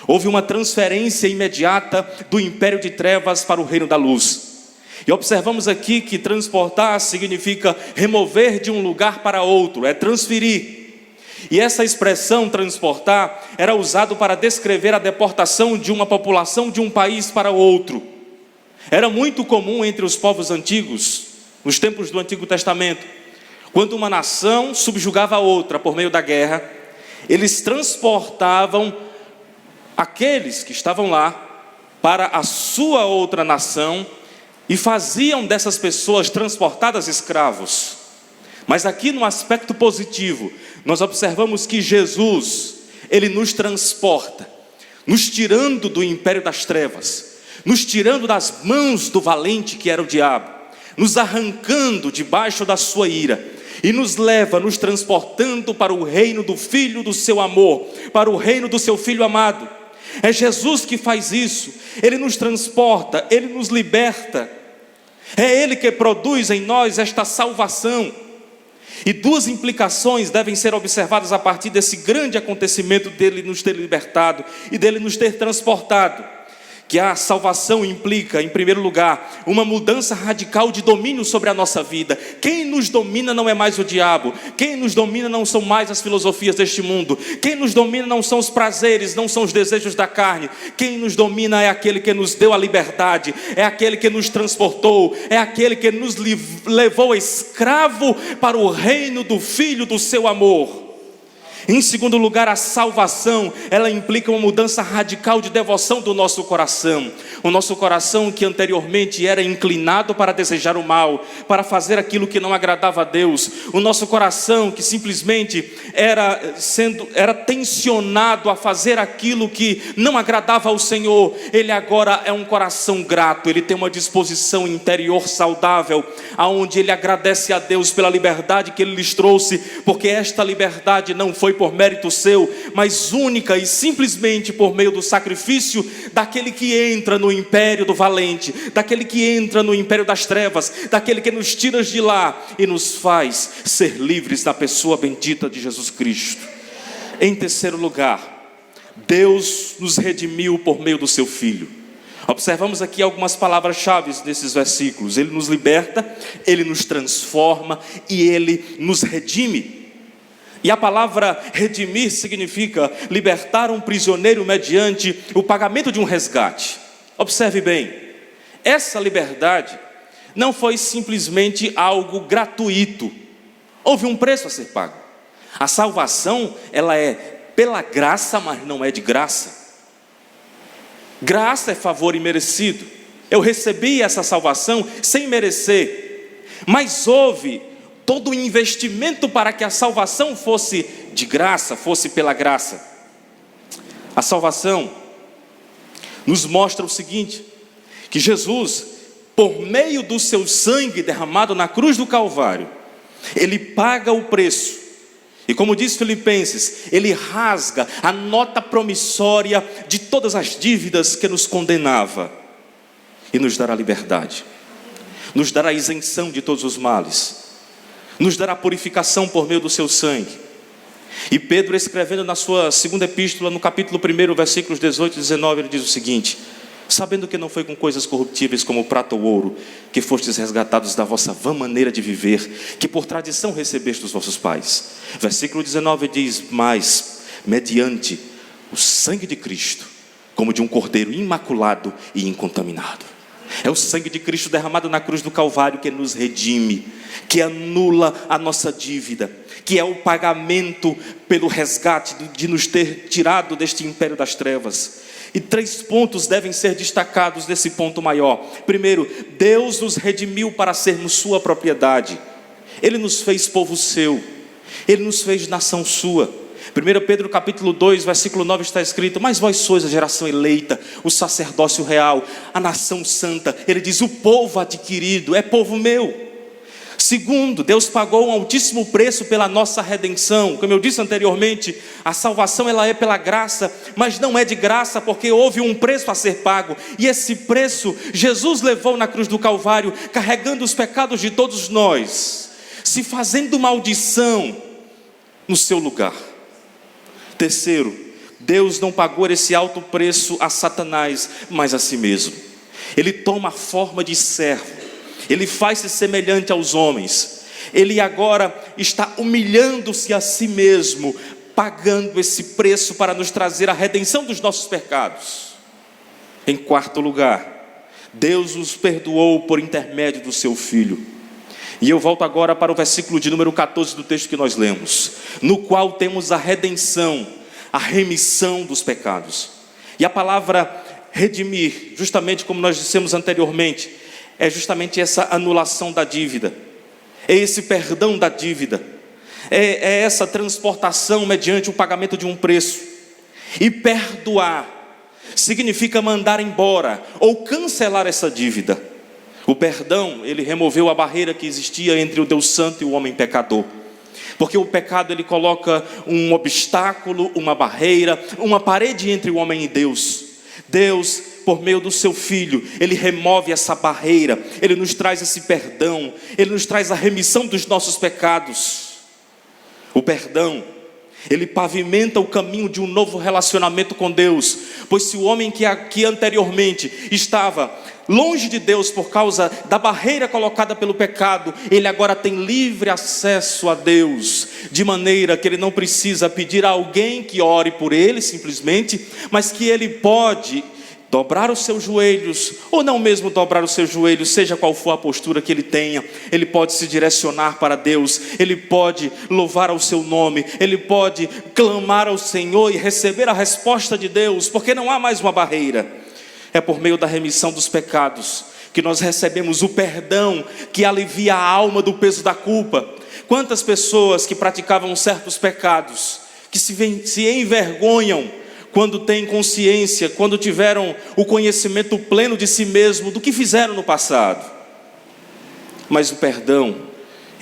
houve uma transferência imediata do império de trevas para o reino da luz. E observamos aqui que transportar significa remover de um lugar para outro, é transferir. E essa expressão transportar era usado para descrever a deportação de uma população de um país para outro. Era muito comum entre os povos antigos, nos tempos do Antigo Testamento, quando uma nação subjugava a outra por meio da guerra, eles transportavam aqueles que estavam lá para a sua outra nação e faziam dessas pessoas transportadas escravos. Mas aqui no aspecto positivo, nós observamos que Jesus, Ele nos transporta, nos tirando do império das trevas, nos tirando das mãos do valente que era o diabo, nos arrancando debaixo da sua ira, e nos leva, nos transportando para o reino do Filho do seu amor, para o reino do seu Filho amado. É Jesus que faz isso. Ele nos transporta, Ele nos liberta. É Ele que produz em nós esta salvação. E duas implicações devem ser observadas a partir desse grande acontecimento dele nos ter libertado e dele nos ter transportado. Que a salvação implica, em primeiro lugar, uma mudança radical de domínio sobre a nossa vida. Quem nos domina não é mais o diabo. Quem nos domina não são mais as filosofias deste mundo. Quem nos domina não são os prazeres, não são os desejos da carne. Quem nos domina é aquele que nos deu a liberdade, é aquele que nos transportou, é aquele que nos levou escravo para o reino do Filho do seu amor. Em segundo lugar, a salvação, ela implica uma mudança radical de devoção do nosso coração. O nosso coração que anteriormente era inclinado para desejar o mal, para fazer aquilo que não agradava a Deus. O nosso coração que simplesmente era tensionado a fazer aquilo que não agradava ao Senhor. Ele agora é um coração grato, ele tem uma disposição interior saudável, aonde ele agradece a Deus pela liberdade que Ele lhes trouxe, porque esta liberdade não foi foi por mérito seu, mas única e simplesmente por meio do sacrifício daquele que entra no império do valente, daquele que entra no império das trevas, daquele que nos tira de lá e nos faz ser livres na pessoa bendita de Jesus Cristo. Em terceiro lugar, Deus nos redimiu por meio do seu Filho. Observamos aqui algumas palavras-chave desses versículos. Ele nos liberta, Ele nos transforma e Ele nos redime. E a palavra redimir significa libertar um prisioneiro mediante o pagamento de um resgate. Observe bem, essa liberdade não foi simplesmente algo gratuito. Houve um preço a ser pago. A salvação, ela é pela graça, mas não é de graça. Graça é favor imerecido. Eu recebi essa salvação sem merecer, mas houve todo o investimento para que a salvação fosse de graça, fosse pela graça. A salvação nos mostra o seguinte, que Jesus, por meio do seu sangue derramado na cruz do Calvário, Ele paga o preço. E como diz Filipenses, Ele rasga a nota promissória de todas as dívidas que nos condenava e nos dará liberdade, nos dará isenção de todos os males, nos dará purificação por meio do seu sangue. E Pedro, escrevendo na sua segunda epístola, no capítulo 1, versículos 18 e 19, ele diz o seguinte: sabendo que não foi com coisas corruptíveis como prata ou ouro que fostes resgatados da vossa vã maneira de viver, que por tradição recebeste dos vossos pais. Versículo 19 diz: mas mediante o sangue de Cristo, como de um cordeiro imaculado e incontaminado. É o sangue de Cristo derramado na cruz do Calvário que nos redime, que anula a nossa dívida, que é o pagamento pelo resgate de nos ter tirado deste império das trevas. E 3 pontos devem ser destacados desse ponto maior. Primeiro, Deus nos redimiu para sermos sua propriedade. Ele nos fez povo seu, Ele nos fez nação sua. 1 Pedro capítulo 2, versículo 9 está escrito: mas vós sois a geração eleita, o sacerdócio real, a nação santa. Ele diz: o povo adquirido, é povo meu. Segundo, Deus pagou um altíssimo preço pela nossa redenção. Como eu disse anteriormente, a salvação ela é pela graça, mas não é de graça, porque houve um preço a ser pago. E esse preço Jesus levou na cruz do Calvário, carregando os pecados de todos nós, se fazendo maldição no seu lugar. Terceiro, Deus não pagou esse alto preço a Satanás, mas a si mesmo. Ele toma a forma de servo. Ele faz-se semelhante aos homens. Ele agora está humilhando-se a si mesmo, pagando esse preço para nos trazer a redenção dos nossos pecados. Em quarto lugar, Deus nos perdoou por intermédio do seu Filho. E eu volto agora para o versículo de número 14 do texto que nós lemos, no qual temos a redenção, a remissão dos pecados. E a palavra redimir, justamente como nós dissemos anteriormente, é justamente essa anulação da dívida, é esse perdão da dívida, é essa transportação mediante o pagamento de um preço. E perdoar significa mandar embora ou cancelar essa dívida. O perdão, ele removeu a barreira que existia entre o Deus Santo e o homem pecador. Porque o pecado, ele coloca um obstáculo, uma barreira, uma parede entre o homem e Deus. Deus, por meio do seu Filho, Ele remove essa barreira, Ele nos traz esse perdão, Ele nos traz a remissão dos nossos pecados. O perdão, ele pavimenta o caminho de um novo relacionamento com Deus, pois se o homem que anteriormente estava longe de Deus por causa da barreira colocada pelo pecado, ele agora tem livre acesso a Deus, de maneira que ele não precisa pedir a alguém que ore por ele simplesmente, mas que ele pode dobrar os seus joelhos, ou não mesmo dobrar os seus joelhos, seja qual for a postura que ele tenha, ele pode se direcionar para Deus, ele pode louvar ao seu nome, ele pode clamar ao Senhor e receber a resposta de Deus, porque não há mais uma barreira. É por meio da remissão dos pecados que nós recebemos o perdão que alivia a alma do peso da culpa. Quantas pessoas que praticavam certos pecados, que se envergonham quando têm consciência, quando tiveram o conhecimento pleno de si mesmo, do que fizeram no passado. Mas o perdão,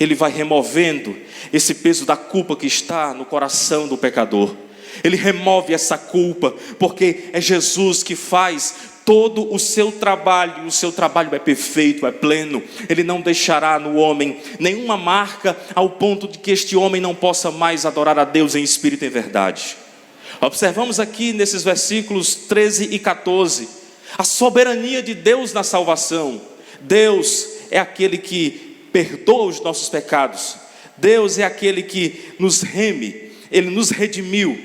Ele vai removendo esse peso da culpa que está no coração do pecador. Ele remove essa culpa, porque é Jesus que faz todo o seu trabalho. O seu trabalho é perfeito, é pleno. Ele não deixará no homem nenhuma marca ao ponto de que este homem não possa mais adorar a Deus em espírito e em verdade. Observamos aqui nesses versículos 13 e 14 a soberania de Deus na salvação. Deus é aquele que perdoa os nossos pecados. Deus é aquele que nos reme, Ele nos redimiu.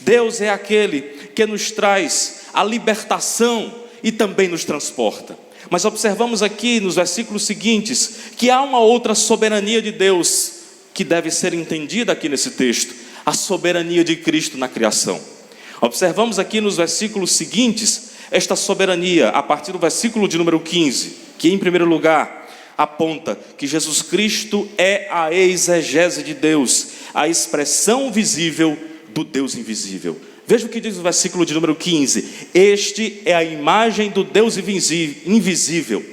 Deus é aquele que nos traz a libertação e também nos transporta. Mas observamos aqui nos versículos seguintes que há uma outra soberania de Deus que deve ser entendida aqui nesse texto: a soberania de Cristo na criação. Observamos aqui nos versículos seguintes esta soberania a partir do versículo de número 15, que em primeiro lugar aponta que Jesus Cristo é a exegese de Deus, a expressão visível do Deus invisível. Veja o que diz o versículo de número 15: este é a imagem do Deus invisível.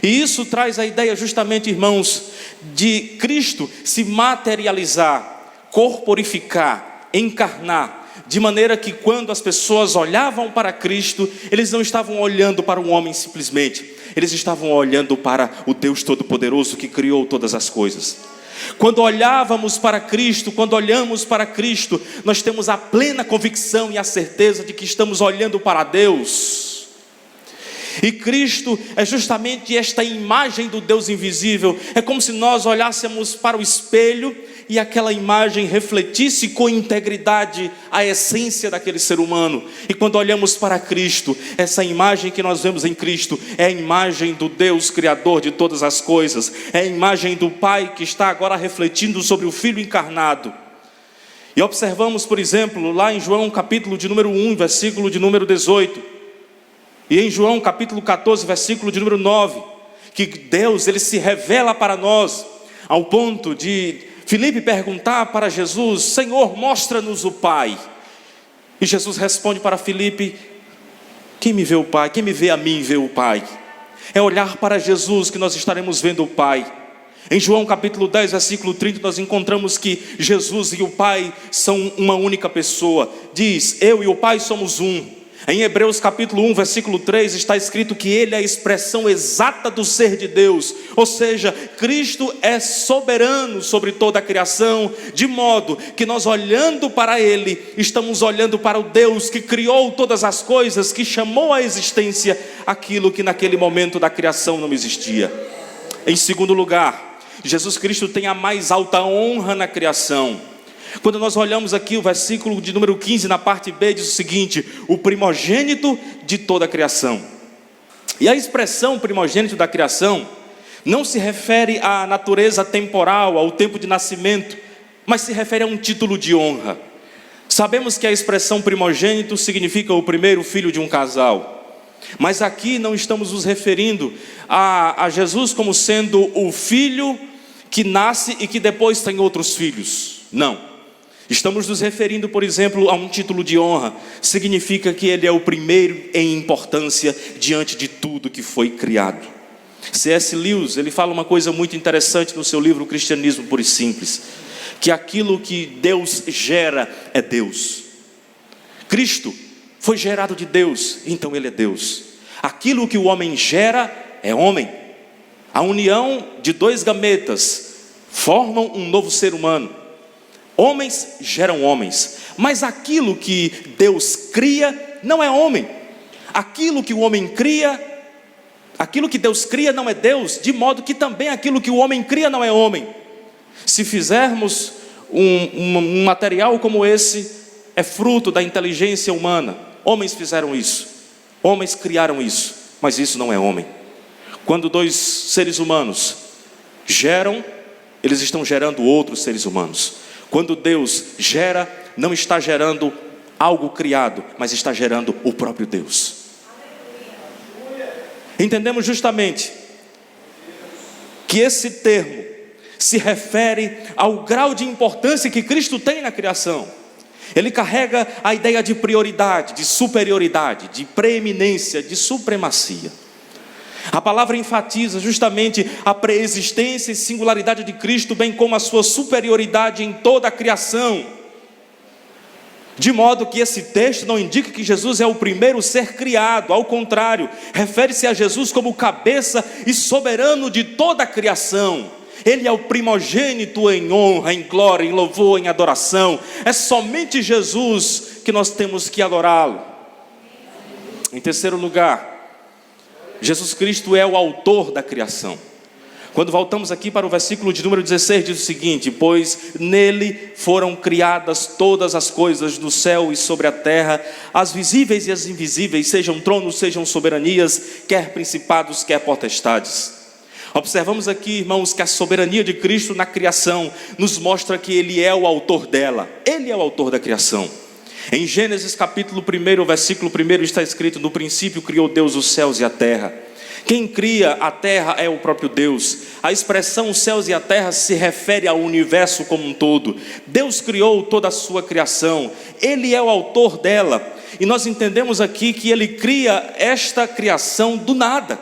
E isso traz a ideia justamente, irmãos, de Cristo se materializar, corporificar, encarnar, de maneira que quando as pessoas olhavam para Cristo, eles não estavam olhando para um homem simplesmente, eles estavam olhando para o Deus Todo-Poderoso que criou todas as coisas. Quando olhávamos para Cristo, quando olhamos para Cristo, nós temos a plena convicção e a certeza de que estamos olhando para Deus. E Cristo é justamente esta imagem do Deus invisível. É como se nós olhássemos para o espelho e aquela imagem refletisse com integridade a essência daquele ser humano. E quando olhamos para Cristo, essa imagem que nós vemos em Cristo é a imagem do Deus Criador de todas as coisas, é a imagem do Pai que está agora refletindo sobre o Filho encarnado. E observamos, por exemplo, lá em João capítulo de número 1, versículo de número 18, e em João capítulo 14, versículo de número 9, que Deus, Ele se revela para nós, ao ponto de Filipe perguntar para Jesus: Senhor, mostra-nos o Pai. E Jesus responde para Filipe: quem me vê o Pai, quem me vê a mim vê o Pai. É olhar para Jesus que nós estaremos vendo o Pai. Em João capítulo 10, versículo 30, nós encontramos que Jesus e o Pai são uma única pessoa. Diz: eu e o Pai somos um. Em Hebreus capítulo 1, versículo 3, está escrito que Ele é a expressão exata do ser de Deus. Ou seja, Cristo é soberano sobre toda a criação, de modo que nós olhando para Ele, estamos olhando para o Deus que criou todas as coisas, que chamou à existência aquilo que naquele momento da criação não existia. Em segundo lugar, Jesus Cristo tem a mais alta honra na criação. Quando nós olhamos aqui o versículo de número 15, na parte B, diz o seguinte: o primogênito de toda a criação. E a expressão primogênito da criação não se refere à natureza temporal, ao tempo de nascimento, mas se refere a um título de honra. Sabemos que a expressão primogênito significa o primeiro filho de um casal, mas aqui não estamos nos referindo a Jesus como sendo o filho que nasce e que depois tem outros filhos. Não. Estamos nos referindo, por exemplo, a um título de honra. Significa que Ele é o primeiro em importância diante de tudo que foi criado. C.S. Lewis, ele fala uma coisa muito interessante no seu livro Cristianismo Puro e Simples, que aquilo que Deus gera é Deus. Cristo foi gerado de Deus, então Ele é Deus. Aquilo que o homem gera é homem. A união de dois gametas formam um novo ser humano. Homens geram homens, mas aquilo que Deus cria não é homem. Aquilo que o homem cria, aquilo que Deus cria não é Deus, de modo que também aquilo que o homem cria não é homem. Se fizermos um material como esse, é fruto da inteligência humana. Homens fizeram isso, homens criaram isso, mas isso não é homem. Quando dois seres humanos geram, eles estão gerando outros seres humanos. Quando Deus gera, não está gerando algo criado, mas está gerando o próprio Deus. Entendemos justamente que esse termo se refere ao grau de importância que Cristo tem na criação. Ele carrega a ideia de prioridade, de superioridade, de preeminência, de supremacia. A palavra enfatiza justamente a preexistência e singularidade de Cristo, bem como a sua superioridade em toda a criação. De modo que esse texto não indica que Jesus é o primeiro ser criado, ao contrário, refere-se a Jesus como cabeça e soberano de toda a criação. Ele é o primogênito em honra, em glória, em louvor, em adoração. É somente Jesus que nós temos que adorá-lo. Em terceiro lugar, Jesus Cristo é o autor da criação. Quando voltamos aqui para o versículo de número 16, diz o seguinte: pois nele foram criadas todas as coisas no céu e sobre a terra, as visíveis e as invisíveis, sejam tronos, sejam soberanias, quer principados, quer potestades. Observamos aqui, irmãos, que a soberania de Cristo na criação nos mostra que Ele é o autor dela. Ele é o autor da criação. Em Gênesis capítulo 1, versículo 1 está escrito: no princípio criou Deus os céus e a terra. Quem cria a terra é o próprio Deus. A expressão os céus e a terra se refere ao universo como um todo. Deus criou toda a sua criação. Ele é o autor dela. E nós entendemos aqui que Ele cria esta criação do nada.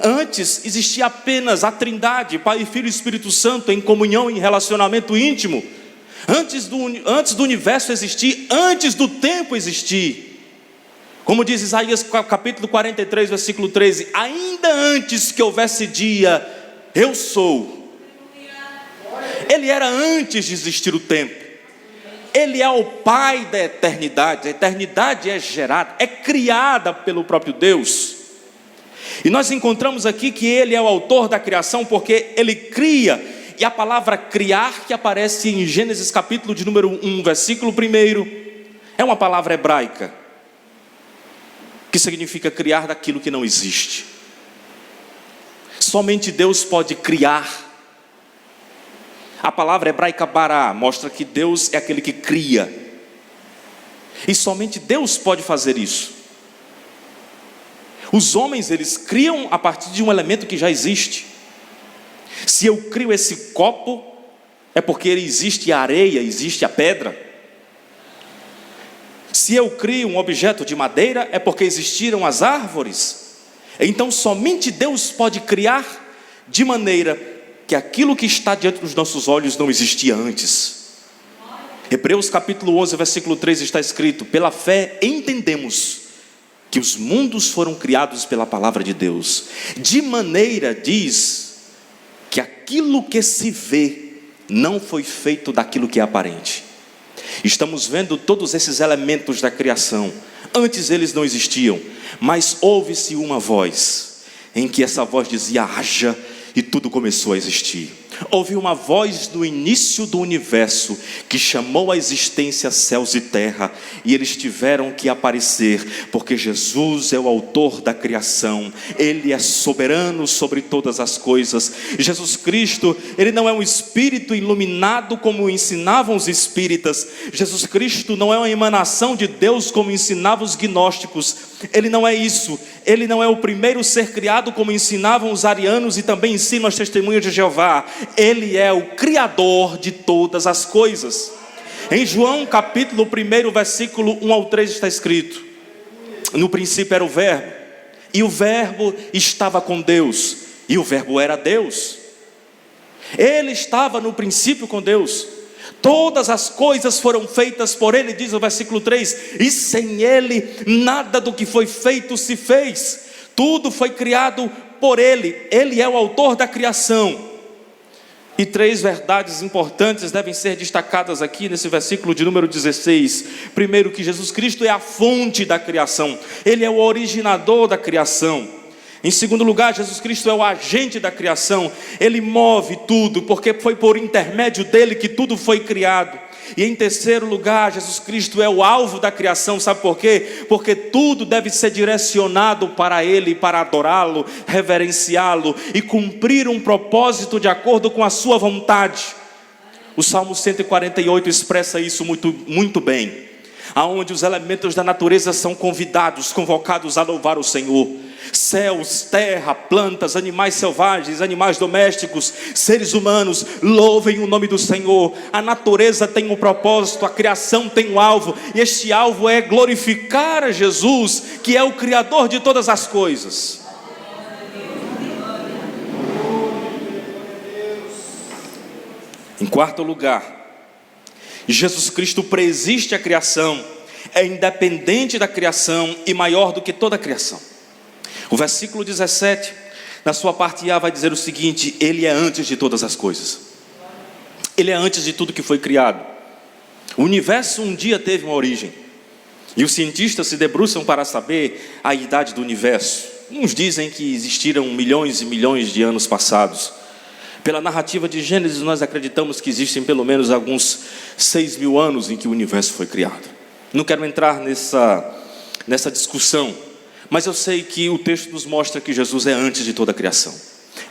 Antes existia apenas a Trindade, Pai, Filho e Espírito Santo, em comunhão, em relacionamento íntimo. Antes do universo existir, antes do tempo existir. Como diz Isaías capítulo 43, versículo 13: ainda antes que houvesse dia, eu sou. Ele era antes de existir o tempo. Ele é o Pai da eternidade. A eternidade é gerada, é criada pelo próprio Deus. E nós encontramos aqui que Ele é o autor da criação, porque Ele cria. E a palavra criar, que aparece em Gênesis capítulo de número 1, versículo 1, é uma palavra hebraica, que significa criar daquilo que não existe. Somente Deus pode criar. A palavra hebraica bará mostra que Deus é aquele que cria. E somente Deus pode fazer isso. Os homens, eles criam a partir de um elemento que já existe. Se eu crio esse copo, é porque ele existe a areia, existe a pedra. Se eu crio um objeto de madeira, é porque existiram as árvores. Então somente Deus pode criar de maneira que aquilo que está diante dos nossos olhos não existia antes. Hebreus capítulo 11, versículo 3 está escrito: pela fé entendemos que os mundos foram criados pela palavra de Deus, de maneira, diz, que aquilo que se vê não foi feito daquilo que é aparente. Estamos vendo todos esses elementos da criação. Antes eles não existiam, mas ouve-se uma voz, em que essa voz dizia: haja, e tudo começou a existir. Houve uma voz no início do universo que chamou à existência céus e terra, e eles tiveram que aparecer, porque Jesus é o autor da criação. Ele é soberano sobre todas as coisas. Jesus Cristo, Ele não é um espírito iluminado como ensinavam os espíritas. Jesus Cristo não é uma emanação de Deus como ensinavam os gnósticos. Ele não é isso. Ele não é o primeiro ser criado como ensinavam os arianos e também ensinam as testemunhas de Jeová. Ele é o Criador de todas as coisas. Em João capítulo 1, versículo 1 ao 3 está escrito: no princípio era o verbo, e o verbo estava com Deus, e o verbo era Deus. Ele estava no princípio com Deus. Todas as coisas foram feitas por Ele, diz o versículo 3, e sem Ele nada do que foi feito se fez. Tudo foi criado por Ele. Ele é o autor da criação. E 3 verdades importantes devem ser destacadas aqui nesse versículo de número 16. Primeiro, que Jesus Cristo é a fonte da criação. Ele é o originador da criação. Em segundo lugar, Jesus Cristo é o agente da criação. Ele move tudo, porque foi por intermédio dele que tudo foi criado. E em terceiro lugar, Jesus Cristo é o alvo da criação. Sabe por quê? Porque tudo deve ser direcionado para Ele, para adorá-lo, reverenciá-lo e cumprir um propósito de acordo com a sua vontade. O Salmo 148 expressa isso muito bem, aonde os elementos da natureza são convocados a louvar o Senhor. Céus, terra, plantas, animais selvagens, animais domésticos, seres humanos, louvem o nome do Senhor. A natureza tem um propósito, a criação tem um alvo, e este alvo é glorificar a Jesus, que é o Criador de todas as coisas. Em quarto lugar, Jesus Cristo preexiste a criação, é independente da criação e maior do que toda a criação. O versículo 17, na sua parte A, vai dizer o seguinte: Ele é antes de todas as coisas. Ele é antes de tudo que foi criado. O universo um dia teve uma origem, e os cientistas se debruçam para saber a idade do universo. Uns dizem que existiram milhões e milhões de anos passados. Pela narrativa de Gênesis, nós acreditamos que existem pelo menos alguns 6.000 anos em que o universo foi criado. Não quero entrar nessa discussão, mas eu sei que o texto nos mostra que Jesus é antes de toda a criação.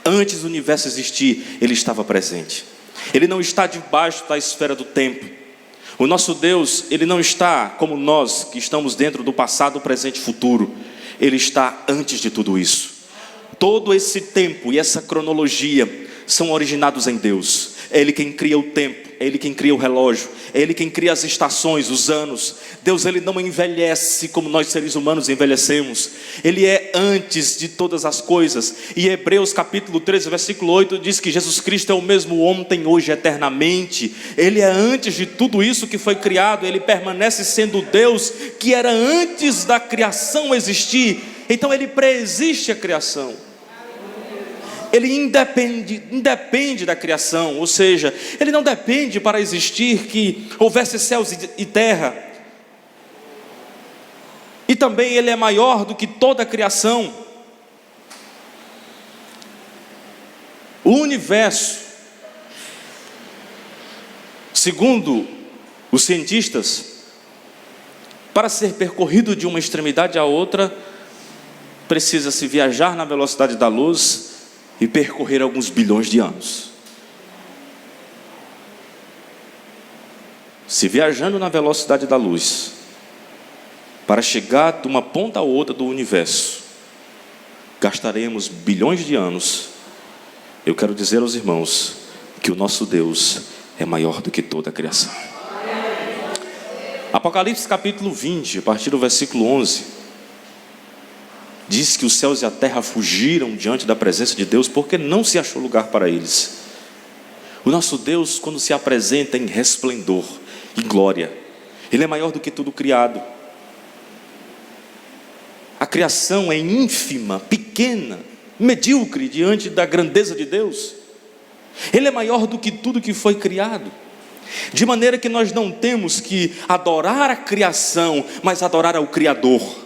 Antes do universo existir, Ele estava presente. Ele não está debaixo da esfera do tempo. O nosso Deus, Ele não está como nós, que estamos dentro do passado, presente e futuro. Ele está antes de tudo isso. Todo esse tempo e essa cronologia são originados em Deus. É Ele quem cria o tempo, é Ele quem cria o relógio, é Ele quem cria as estações, os anos. Deus, Ele não envelhece como nós seres humanos envelhecemos. Ele é antes de todas as coisas. E Hebreus capítulo 13, versículo 8 diz que Jesus Cristo é o mesmo ontem, hoje, eternamente. Ele é antes de tudo isso que foi criado. Ele permanece sendo Deus que era antes da criação existir. Então Ele preexiste a criação. Ele independe da criação, ou seja, Ele não depende para existir que houvesse céus e terra. E também Ele é maior do que toda a criação. O universo, segundo os cientistas, para ser percorrido de uma extremidade à outra, precisa-se viajar na velocidade da luz e percorrer alguns bilhões de anos. Se viajando na velocidade da luz, para chegar de uma ponta a outra do universo, gastaremos bilhões de anos. Eu quero dizer aos irmãos que o nosso Deus é maior do que toda a criação. Apocalipse capítulo 20, a partir do versículo 11, diz que os céus e a terra fugiram diante da presença de Deus, porque não se achou lugar para eles. O nosso Deus, quando se apresenta em resplendor, em glória, Ele é maior do que tudo criado. A criação é ínfima, pequena, medíocre diante da grandeza de Deus. Ele é maior do que tudo que foi criado. De maneira que nós não temos que adorar a criação, mas adorar ao Criador.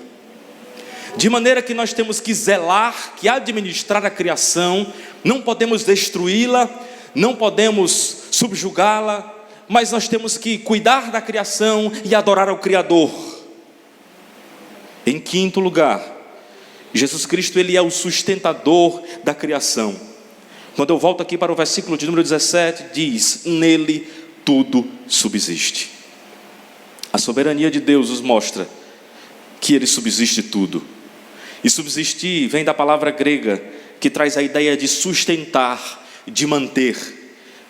De maneira que nós temos que zelar, que administrar a criação, não podemos destruí-la, não podemos subjugá-la, mas nós temos que cuidar da criação e adorar ao Criador. Em quinto lugar, Jesus Cristo, Ele é o sustentador da criação. Quando eu volto aqui para o versículo de número 17, diz: nele tudo subsiste. A soberania de Deus nos mostra que Ele subsiste tudo. E subsistir vem da palavra grega que traz a ideia de sustentar, de manter,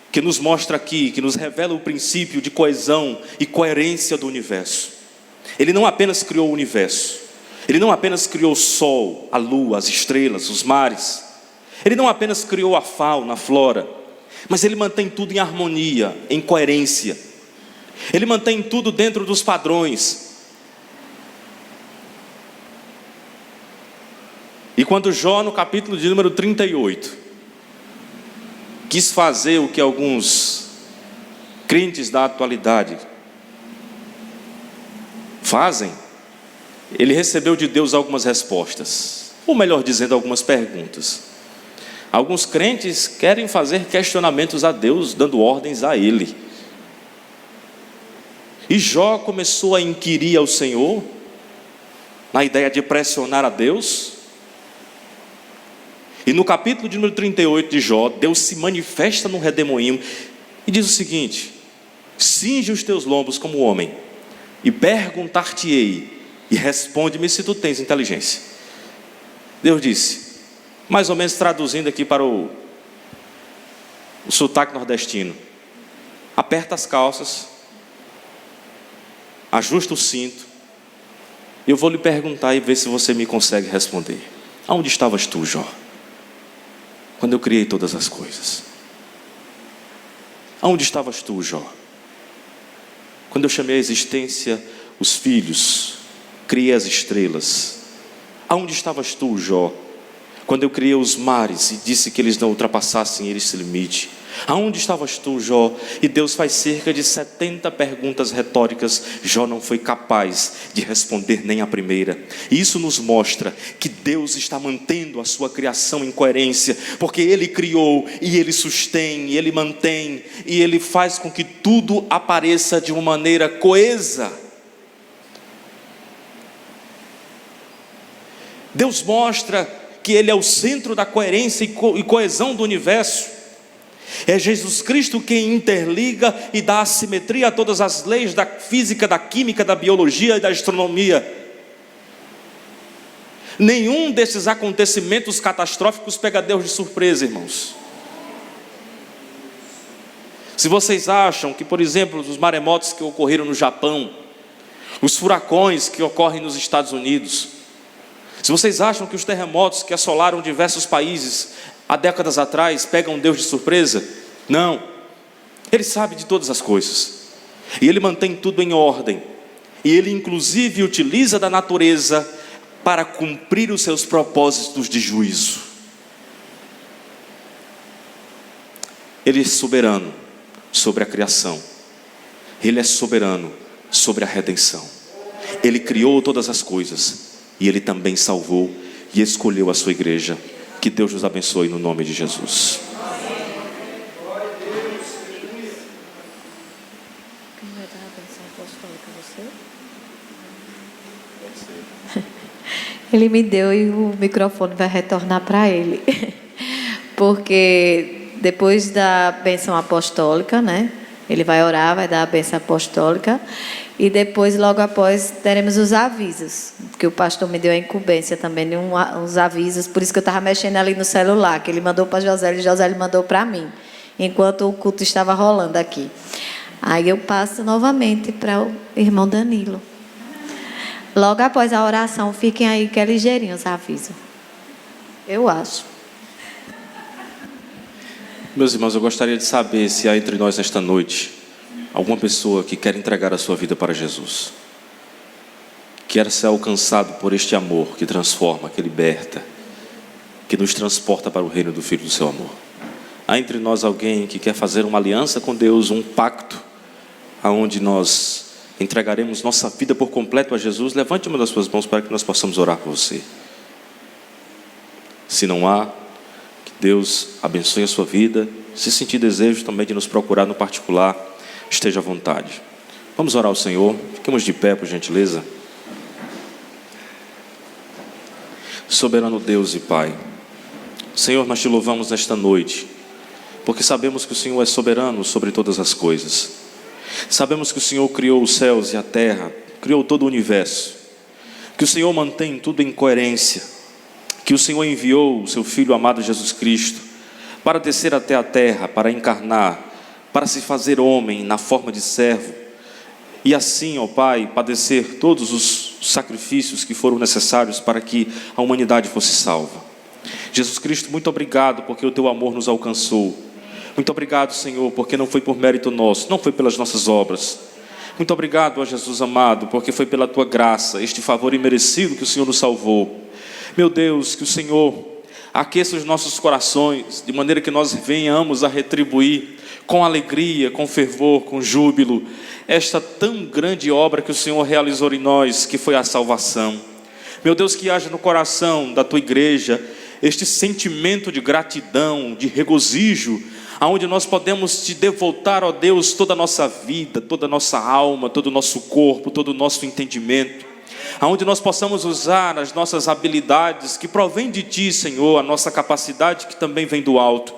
que nos mostra aqui, que nos revela o princípio de coesão e coerência do universo. Ele não apenas criou o universo, Ele não apenas criou o sol, a lua, as estrelas, os mares, Ele não apenas criou a fauna, a flora, mas Ele mantém tudo em harmonia, em coerência. Ele mantém tudo dentro dos padrões. E quando Jó, no capítulo de número 38, quis fazer o que alguns crentes da atualidade fazem, ele recebeu de Deus algumas respostas, ou melhor dizendo, algumas perguntas. Alguns crentes querem fazer questionamentos a Deus, dando ordens a Ele. E Jó começou a inquirir ao Senhor, na ideia de pressionar a Deus. E no capítulo de número 38 de Jó, Deus se manifesta no redemoinho e diz o seguinte: cinge os teus lombos como homem, e perguntar-te-ei, e responde-me se tu tens inteligência. Deus disse, mais ou menos traduzindo aqui para o sotaque nordestino: aperta as calças, ajusta o cinto, eu vou lhe perguntar e ver se você me consegue responder. Aonde estavas tu, Jó, quando eu criei todas as coisas? Aonde estavas tu, Jó? Quando eu chamei à existência os filhos, criei as estrelas. Aonde estavas tu, Jó? Quando eu criei os mares e disse que eles não ultrapassassem esse limite. Aonde estavas tu, Jó? E Deus faz cerca de 70 perguntas retóricas. Jó não foi capaz de responder nem a primeira. E isso nos mostra que Deus está mantendo a sua criação em coerência, porque Ele criou e Ele sustém, e Ele mantém, e Ele faz com que tudo apareça de uma maneira coesa. Deus mostra que Ele é o centro da coerência e coesão do universo. É Jesus Cristo quem interliga e dá assimetria a todas as leis da física, da química, da biologia e da astronomia. Nenhum desses acontecimentos catastróficos pega Deus de surpresa, irmãos. Se vocês acham que, por exemplo, os maremotos que ocorreram no Japão, os furacões que ocorrem nos Estados Unidos, se vocês acham que os terremotos que assolaram diversos países há décadas atrás pegam Deus de surpresa, não. Ele sabe de todas as coisas, e Ele mantém tudo em ordem, e Ele inclusive utiliza da natureza para cumprir os seus propósitos de juízo. Ele é soberano sobre a criação, Ele é soberano sobre a redenção. Ele criou todas as coisas, e Ele também salvou e escolheu a sua igreja. Que Deus nos abençoe no nome de Jesus. Quem vai dar a benção apostólica? Você? Ele me deu e o microfone vai retornar para ele. Porque depois da benção apostólica, né? Ele vai orar, vai dar a benção apostólica. E depois, logo após, teremos os avisos. Porque o pastor me deu a incumbência também de uns avisos. Por isso que eu estava mexendo ali no celular, que ele mandou para José e José mandou para mim, enquanto o culto estava rolando aqui. Aí eu passo novamente para o irmão Danilo. Logo após a oração, fiquem aí que é ligeirinho os avisos. Eu acho. Meus irmãos, eu gostaria de saber se há entre nós nesta noite alguma pessoa que quer entregar a sua vida para Jesus, quer ser alcançado por este amor que transforma, que liberta, que nos transporta para o reino do Filho do seu amor. Há entre nós alguém que quer fazer uma aliança com Deus, um pacto, aonde nós entregaremos nossa vida por completo a Jesus? Levante uma das suas mãos para que nós possamos orar por você. Se não há, que Deus abençoe a sua vida. Se sentir desejo também de nos procurar no particular, esteja à vontade. Vamos orar ao Senhor. Fiquemos de pé, por gentileza. Soberano Deus e Pai, Senhor, nós te louvamos nesta noite, porque sabemos que o Senhor é soberano sobre todas as coisas. Sabemos que o Senhor criou os céus e a terra, criou todo o universo, que o Senhor mantém tudo em coerência, que o Senhor enviou o seu Filho amado Jesus Cristo para descer até a terra, para encarnar, para se fazer homem na forma de servo, e assim, ó Pai, padecer todos os sacrifícios que foram necessários para que a humanidade fosse salva. Jesus Cristo, muito obrigado porque o teu amor nos alcançou. Muito obrigado, Senhor, porque não foi por mérito nosso, não foi pelas nossas obras. Muito obrigado, ó Jesus amado, porque foi pela tua graça, este favor imerecido que o Senhor nos salvou. Meu Deus, que o Senhor aqueça os nossos corações, de maneira que nós venhamos a retribuir com alegria, com fervor, com júbilo, esta tão grande obra que o Senhor realizou em nós, que foi a salvação. Meu Deus, que haja no coração da tua igreja este sentimento de gratidão, de regozijo, aonde nós podemos te devoltar, ó Deus, toda a nossa vida, toda a nossa alma, todo o nosso corpo, todo o nosso entendimento, aonde nós possamos usar as nossas habilidades que provém de ti, Senhor, a nossa capacidade que também vem do alto,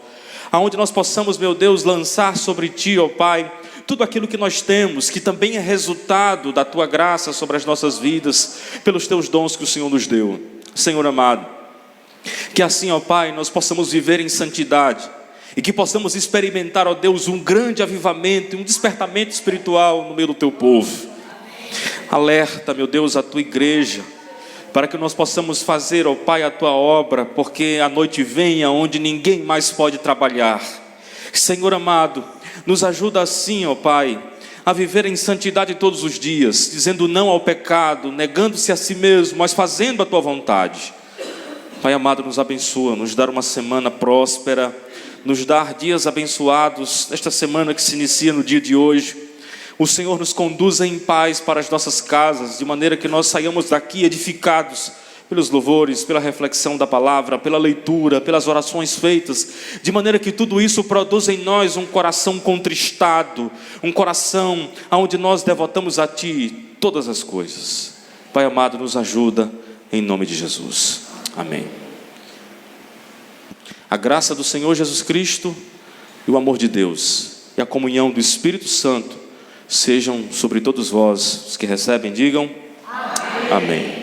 aonde nós possamos, meu Deus, lançar sobre ti, ó Pai, tudo aquilo que nós temos, que também é resultado da tua graça sobre as nossas vidas, pelos teus dons que o Senhor nos deu. Senhor amado, que assim, ó Pai, nós possamos viver em santidade, e que possamos experimentar, ó Deus, um grande avivamento, um despertamento espiritual no meio do teu povo. Alerta, meu Deus, a tua igreja, para que nós possamos fazer, ó Pai, a tua obra, porque a noite venha onde ninguém mais pode trabalhar. Senhor amado, nos ajuda assim, ó Pai, a viver em santidade todos os dias, dizendo não ao pecado, negando-se a si mesmo, mas fazendo a Tua vontade. Pai amado, nos abençoa, nos dar uma semana próspera, nos dar dias abençoados, esta semana que se inicia no dia de hoje. O Senhor nos conduza em paz para as nossas casas, de maneira que nós saiamos daqui edificados pelos louvores, pela reflexão da palavra, pela leitura, pelas orações feitas, de maneira que tudo isso produza em nós um coração contristado, um coração onde nós devotamos a Ti todas as coisas. Pai amado, nos ajuda em nome de Jesus. Amém. A graça do Senhor Jesus Cristo e o amor de Deus e a comunhão do Espírito Santo sejam sobre todos vós. Os que recebem, digam amém. Amém.